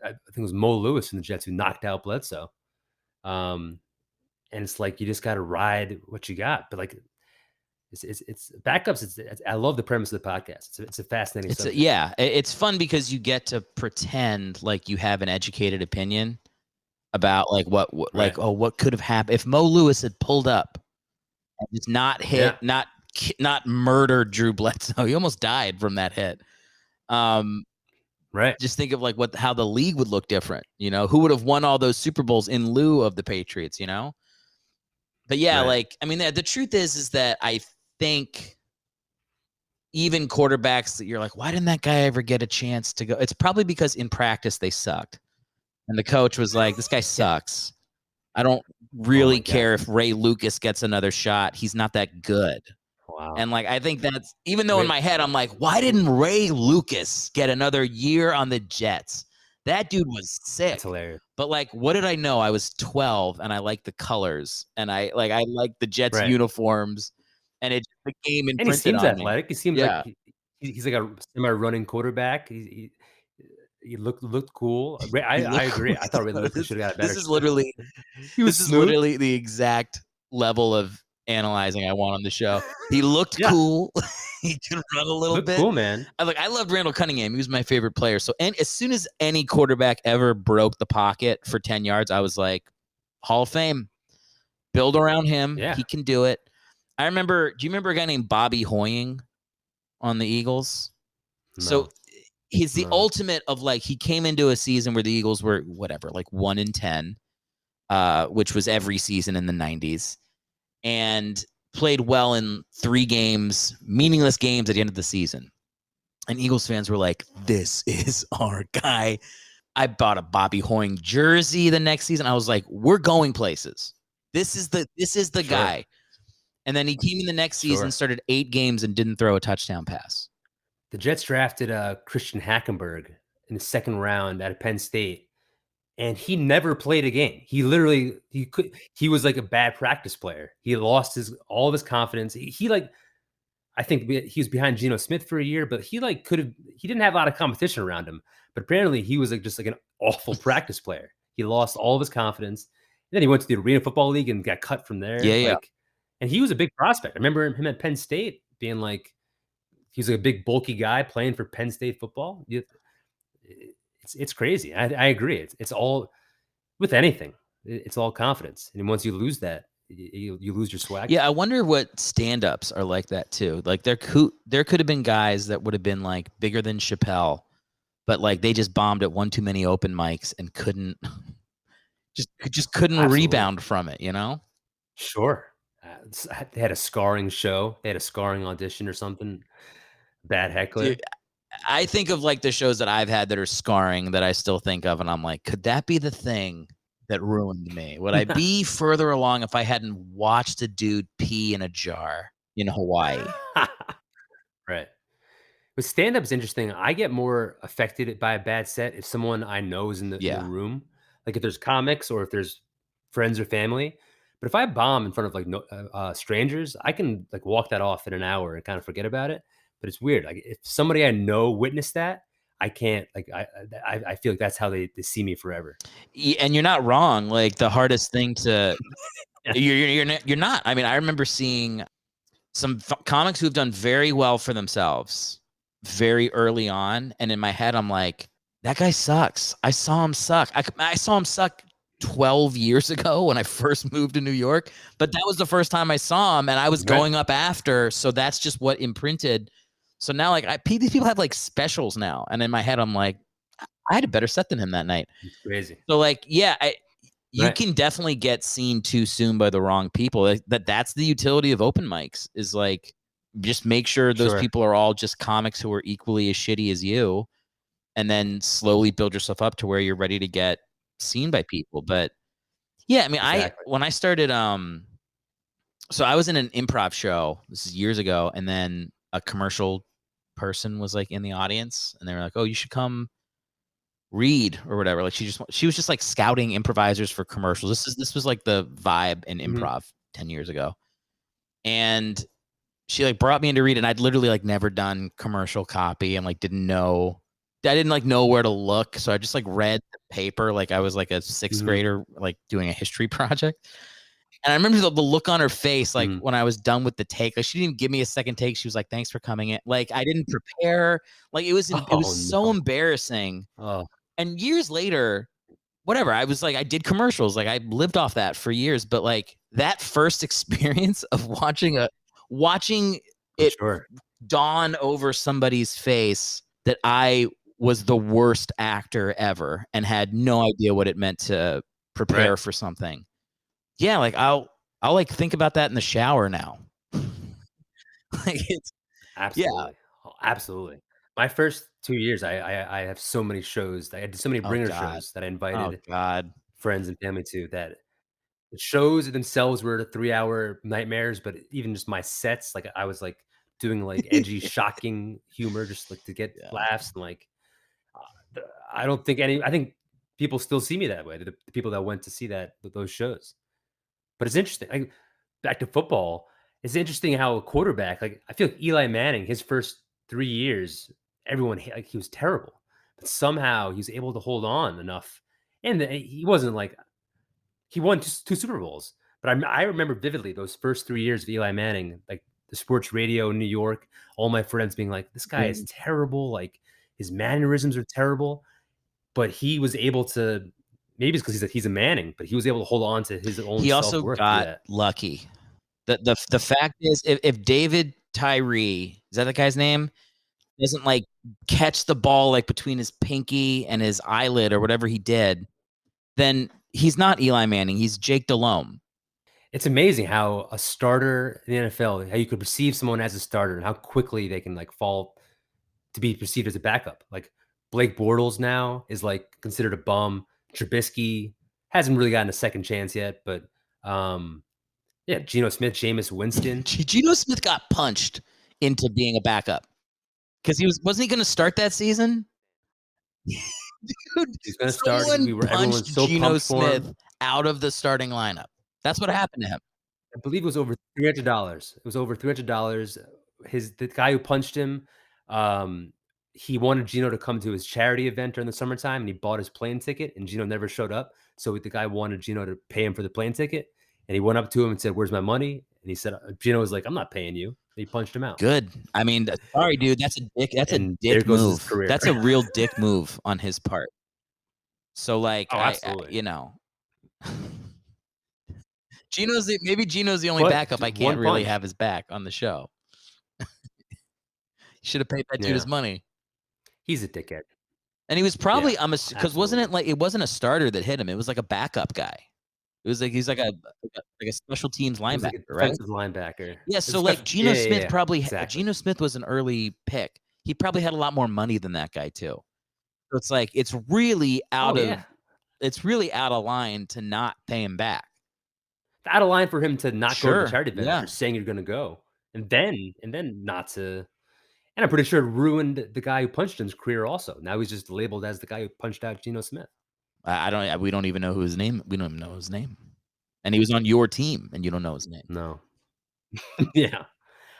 I think it was Mo Lewis from the Jets who knocked out Bledsoe. And it's like, you just got to ride what you got. But like, it's backups. I love the premise of the podcast. It's a fascinating subject. It's fun because you get to pretend like you have an educated opinion about like what what could have happened if Mo Lewis had pulled up and just not hit, not murdered Drew Bledsoe. He almost died from that hit. Right. Just think of like how the league would look different, who would have won all those Super Bowls in lieu of the Patriots, But like, I mean, the truth is that I think even quarterbacks that you're like, why didn't that guy ever get a chance to go? It's probably because in practice they sucked. And the coach was like, this guy sucks. I don't really care if Ray Lucas gets another shot. He's not that good. Wow. And like, I think that's, even though in my head, I'm like, why didn't Ray Lucas get another year on the Jets? That dude was sick. That's hilarious. But like, what did I know? I was 12 and I liked the colors and I liked the Jets uniforms and it the game imprinted on me. And he seems athletic. He seems like he's like a semi-running quarterback. He looked cool. I agree. I thought Ray Lucas should have got a better. This is literally the exact level of analyzing I want on the show. He looked cool. He could run a little bit. Cool, man. I loved Randall Cunningham. He was my favorite player. So, and as soon as any quarterback ever broke the pocket for 10 yards, I was like, Hall of Fame. Build around him. Yeah. He can do it. Do you remember a guy named Bobby Hoying on the Eagles? No. So he's the ultimate of like, he came into a season where the Eagles were whatever, like 1-10, which was every season in the 90s. And played well in 3 games, meaningless games at the end of the season. And Eagles fans were like, this is our guy. I bought a Bobby Hoying jersey the next season. I was like, we're going places. This is the guy. And then he came in the next season, started 8 games and didn't throw a touchdown pass. The Jets drafted Christian Hackenberg in the 2nd round out of Penn State. And he never played a game. He was like a bad practice player. He lost all of his confidence. I think he was behind Geno Smith for a year, but he didn't have a lot of competition around him. But apparently he was just like an awful practice player. He lost all of his confidence. And then he went to the Arena Football League and got cut from there. And he was a big prospect. I remember him at Penn State being like, he was like a big bulky guy playing for Penn State football. It's crazy. I agree. It's all with anything. It's all confidence. And once you lose that, you lose your swag. Yeah, I wonder what stand-ups are like that too. Like there could have been guys that would have been like bigger than Chappelle, but like they just bombed at one too many open mics and couldn't rebound from it, Sure. They had a scarring show. They had a scarring audition or something. Bad heckler. Dude, I think of like the shows that I've had that are scarring that I still think of, and I'm like, could that be the thing that ruined me? Would I be further along if I hadn't watched a dude pee in a jar in Hawaii? Right. But stand-up is interesting. I get more affected by a bad set if someone I know is in the room. Like if there's comics or if there's friends or family. But if I bomb in front of like strangers, I can like walk that off in an hour and kind of forget about it. But it's weird. Like if somebody I know witnessed that, I can't like I feel like that's how they see me forever. And you're not wrong. Like the hardest thing to Yeah. you're not. I mean, I remember seeing some comics who've done very well for themselves very early on, and in my head, I'm like, that guy sucks. I saw him suck. I saw him suck 12 years ago when I first moved to New York, but that was the first time I saw him, and I was going up after, so that's just what imprinted. So now, like, these people have like specials now, and in my head, I'm like, I had a better set than him that night. It's crazy. So, like, yeah, you can definitely get seen too soon by the wrong people. That's the utility of open mics, is like, just make sure those people are all just comics who are equally as shitty as you, and then slowly build yourself up to where you're ready to get seen by people. But yeah, I mean, when I started, so I was in an improv show, this is years ago, and then a commercial person was like in the audience, and they were like, oh, you should come read or whatever. Like she was just like scouting improvisers for commercials. This was like the vibe in improv 10 years ago. And she like brought me in to read, and I'd literally like never done commercial copy and like I didn't like know where to look. So I just like read the paper like I was like a sixth grader like doing a history project. And I remember the look on her face, like when I was done with the take, like she didn't even give me a second take. She was like, thanks for coming in. Like I didn't prepare. Like it was so embarrassing. And years later, whatever, I was like, I did commercials. Like I lived off that for years. But like that first experience of watching it dawn over somebody's face that I was the worst actor ever and had no idea what it meant to prepare for something. Yeah, like I'll like think about that in the shower now. Like it's absolutely, absolutely. My first 2 years, I have so many shows. I did so many bringer shows that I invited friends and family to. That the shows themselves were 3-hour nightmares, but even just my sets, like I was like doing like edgy, shocking humor just like to get laughs, and like I think people still see me that way. The people that went to see those shows. But it's interesting. Back to football, it's interesting how a quarterback, like I feel like Eli Manning, his first 3 years, everyone like he was terrible, but somehow he was able to hold on enough, and he wasn't like he won two Super Bowls. But I remember vividly those first 3 years of Eli Manning, like the sports radio in New York, all my friends being like, "This guy is terrible. Like his mannerisms are terrible," but he was able to. Maybe it's because he's a Manning, but he was able to hold on to his own. He also got lucky. The fact is, if David Tyree, is that the guy's name, doesn't like catch the ball like between his pinky and his eyelid or whatever he did, then he's not Eli Manning. He's Jake Delhomme. It's amazing how a starter in the NFL, how you could perceive someone as a starter and how quickly they can like fall to be perceived as a backup. Like Blake Bortles now is like considered a bum. Trubisky hasn't really gotten a second chance yet, but Geno Smith, Jameis Winston. Geno Smith got punched into being a backup because wasn't he going to start that season? Dude, he's going to start. Everyone's so Geno Smith out of the starting lineup. That's what happened to him. I believe it was over $300. It was over $300. The guy who punched him, he wanted Geno to come to his charity event during the summertime, and he bought his plane ticket, and Geno never showed up. So the guy wanted Geno to pay him for the plane ticket, and he went up to him and said, "Where's my money?" And he said, Geno was like, "I'm not paying you." And he punched him out. Good. I mean, sorry, dude. That's a dick. That's a dick move. That's a real dick move on his part. So, like, absolutely. Geno's the only backup I can't really have his back on the show. Should have paid that dude his money. He's a dickhead. And he was probably because wasn't it like it wasn't a starter that hit him? It was like a backup guy. It was like he's like a special teams linebacker, like defensive linebacker. Yeah, so like Geno Smith probably Geno Smith was an early pick. He probably had a lot more money than that guy too. So it's like it's really out of line to not pay him back. It's out of line for him to not go to the charity event after saying you're going to go, and then not to. And I'm pretty sure it ruined the guy who punched him's career also. Now he's just labeled as the guy who punched out Geno Smith. We don't even know his name. We don't even know his name. And he was on your team, and you don't know his name. No. Yeah.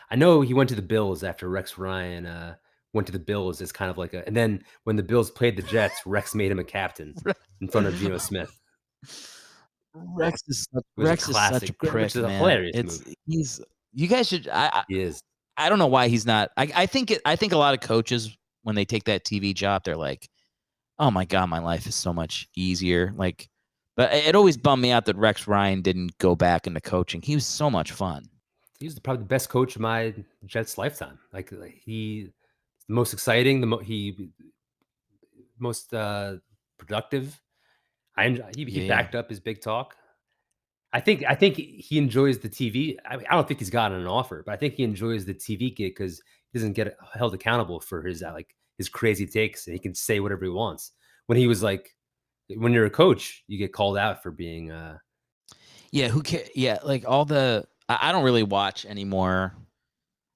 I know he went to the Bills after Rex Ryan went to the Bills as kind of like and then when the Bills played the Jets, Rex made him a captain in front of Geno Smith. Rex is such a prick, which is a man. hilarious move. You guys should. He is. I don't know why he's not. I think a lot of coaches, when they take that TV job, they're like, oh my God, my life is so much easier. Like, but it always bummed me out that Rex Ryan didn't go back into coaching. He was so much fun. He was probably the best coach of my Jets lifetime. Like he, the most exciting, most productive. He backed up his big talk. I think he enjoys the TV. I don't think he's gotten an offer, but I think he enjoys the TV gig because he doesn't get held accountable for his crazy takes, and he can say whatever he wants. When when you're a coach, you get called out for being. Yeah, who cares? Yeah, like all the. I don't really watch anymore.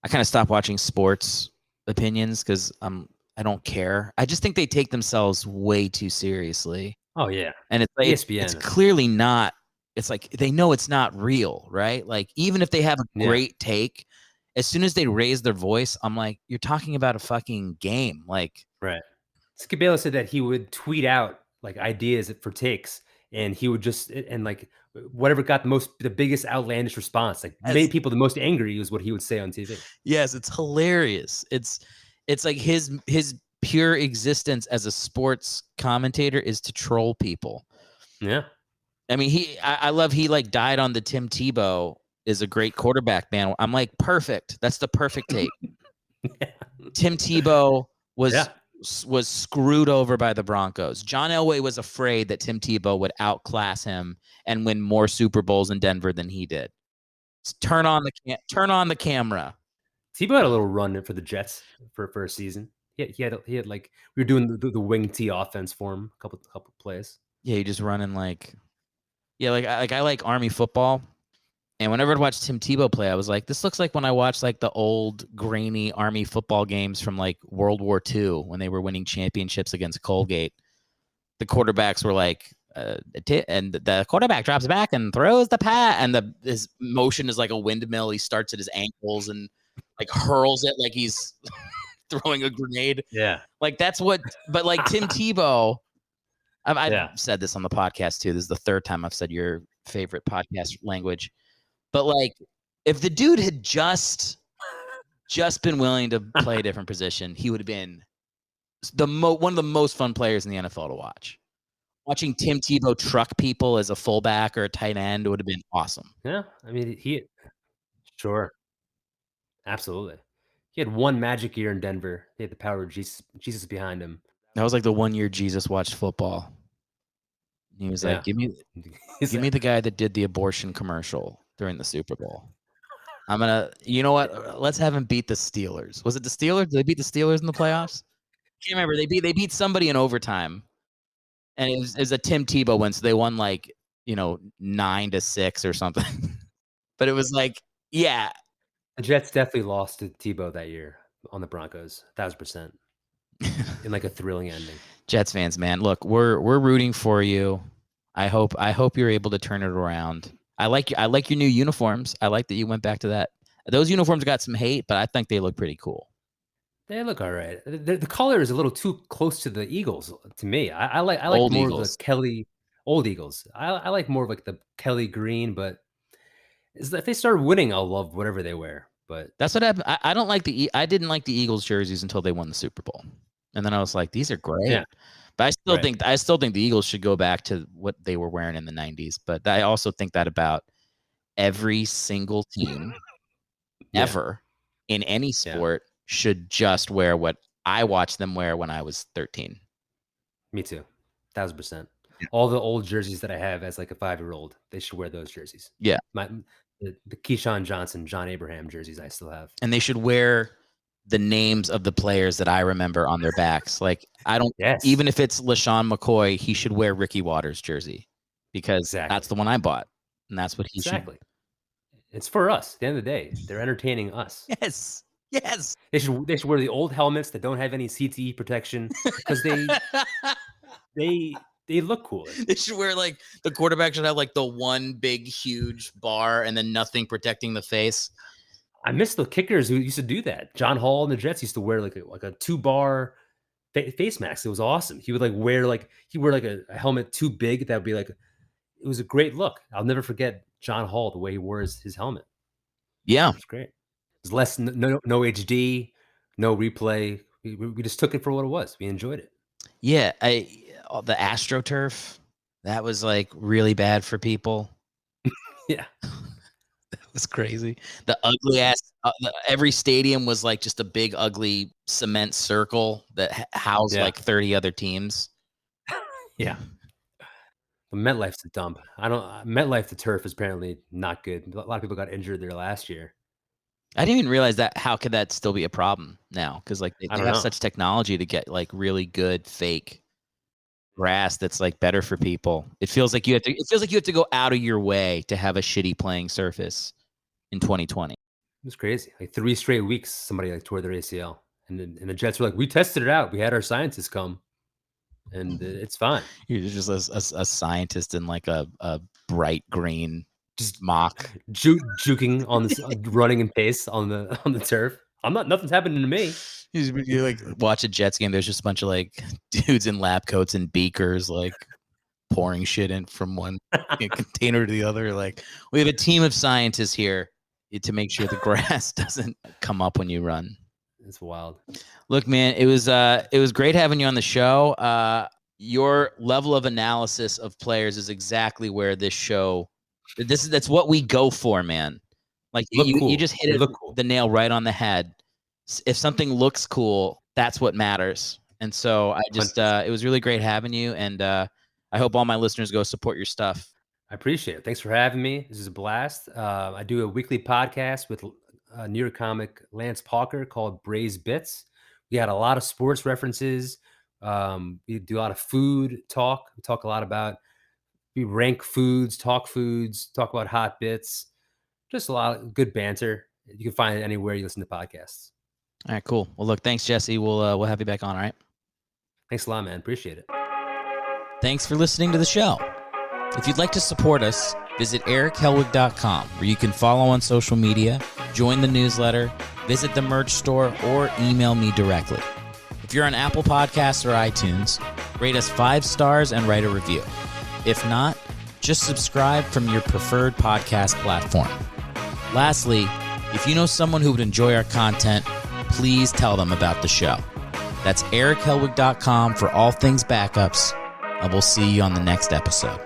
I kind of stopped watching sports opinions because I don't care. I just think they take themselves way too seriously. Oh yeah, and it's like ESPN. It's clearly not. It's like they know it's not real, right? Like even if they have a great take, as soon as they raise their voice, I'm like, you're talking about a fucking game, like right. Scabella said that he would tweet out like ideas for takes, and he would just whatever got the biggest outlandish response, like made people the most angry, is what he would say on TV. Yes, it's hilarious. It's like his pure existence as a sports commentator is to troll people. Yeah. I mean, I love he died on the Tim Tebow is a great quarterback, man. I'm like, perfect. That's the perfect take. Yeah. Tim Tebow was screwed over by the Broncos. John Elway was afraid that Tim Tebow would outclass him and win more Super Bowls in Denver than he did. Turn on the camera. Tebow had a little run for the Jets for a season. He had we were doing the wing T offense for him a couple plays. Yeah, he just running I like Army football. And whenever I'd watch Tim Tebow play, I was like, this looks like when I watched the old grainy Army football games from World War II when they were winning championships against Colgate. The quarterbacks were and the quarterback drops back and throws the pass, and his motion is like a windmill. He starts at his ankles and hurls it like he's throwing a grenade. Yeah. That's what, but Tim Tebow, I've said this on the podcast too. This is the third time I've said your favorite podcast language. But if the dude had just been willing to play a different position, he would have been one of the most fun players in the NFL to watch. Watching Tim Tebow truck people as a fullback or a tight end would have been awesome. Yeah, I mean, sure, absolutely. He had one magic year in Denver. He had the power of Jesus behind him. That was the 1 year Jesus watched football. He was like, give me the guy that did the abortion commercial during the Super Bowl. I'm going to, you know what? Let's have him beat the Steelers. Was it the Steelers? Did they beat the Steelers in the playoffs? I can't remember. They beat somebody in overtime. And it was a Tim Tebow win. So they won 9-6 or something. But it was yeah. The Jets definitely lost to Tebow that year on the Broncos, 1,000%. In a thrilling ending. Jets fans, man, look, we're rooting for you. I hope you're able to turn it around. I like your new uniforms. I like that you went back to that. Those uniforms got some hate, but I think they look pretty cool. They look all right. The color is a little too close to the Eagles to me. I like old more Eagles. of the Kelly old Eagles. I like more of the Kelly green, but if they start winning, I'll love whatever they wear. But that's what happened. I didn't like the Eagles jerseys until they won the Super Bowl. And then I was like, these are great. Yeah. But I still think the Eagles should go back to what they were wearing in the 90s. But I also think that about every single team ever in any sport should just wear what I watched them wear when I was 13. Me too. 1,000%. Yeah. All the old jerseys that I have as a 5-year-old, they should wear those jerseys. Yeah. The Keyshawn Johnson, John Abraham jerseys I still have. And they should wear the names of the players that I remember on their backs. Even if it's LaShawn McCoy, he should wear Ricky Waters' jersey because that's the one I bought. And that's what he should. It's for us. At the end of the day, they're entertaining us. Yes. They should wear the old helmets that don't have any CTE protection because they they look cooler. They should wear like the quarterback should have like the one big huge bar and then nothing protecting the face. I miss the kickers who used to do that. John Hall and the Jets used to wear like a 2-bar face mask. It was awesome. He would wear a helmet too big that would be like, it was a great look. I'll never forget John Hall, the way he wore his helmet. Yeah, it was great. It was less no HD, no replay. We just took it for what it was. We enjoyed it. Yeah, the Astro turf, that was like really bad for people. Yeah. That was crazy. The ugly ass. Every stadium was like just a big, ugly cement circle that housed like 30 other teams. Yeah. The MetLife's a dump. MetLife, the turf is apparently not good. A lot of people got injured there last year. I didn't even realize that. How could that still be a problem now? Because like they have such technology to get like really good fake grass that's like better for people. It feels like you have to go out of your way to have a shitty playing surface in 2020. It was crazy. Like 3 straight weeks, somebody like tore their ACL, and the Jets were like, "We tested it out. We had our scientists come, and it's fine." You're just a scientist in like a bright green just mock juking on this running in pace on the turf. Nothing's happening to me. You like watch a Jets game. There's just a bunch of like dudes in lab coats and beakers, like pouring shit in from one container to the other. Like, we have a team of scientists here to make sure the grass doesn't come up when you run. It's wild. Look, man, it was great having you on the show. Your level of analysis of players is exactly where this show. That's what we go for, man. Like you just hit the nail right on the head. If something looks cool, that's what matters. And so I just, it was really great having you. And I hope all my listeners go support your stuff. I appreciate it. Thanks for having me. This is a blast. I do a weekly podcast with New York comic Lance Parker called Braised Bits. We had a lot of sports references. We do a lot of food talk. We talk a lot about, we rank foods, talk about hot bits. Just a lot of good banter. You can find it anywhere you listen to podcasts. All right, cool. Well, look, thanks, Jesse. We'll have you back on, all right? Thanks a lot, man. Appreciate it. Thanks for listening to the show. If you'd like to support us, visit erichellwig.com, where you can follow on social media, join the newsletter, visit the merch store, or email me directly. If you're on Apple Podcasts or iTunes, rate us 5 stars and write a review. If not, just subscribe from your preferred podcast platform. Lastly, if you know someone who would enjoy our content, please tell them about the show. That's erichellwig.com for all things backups, and we'll see you on the next episode.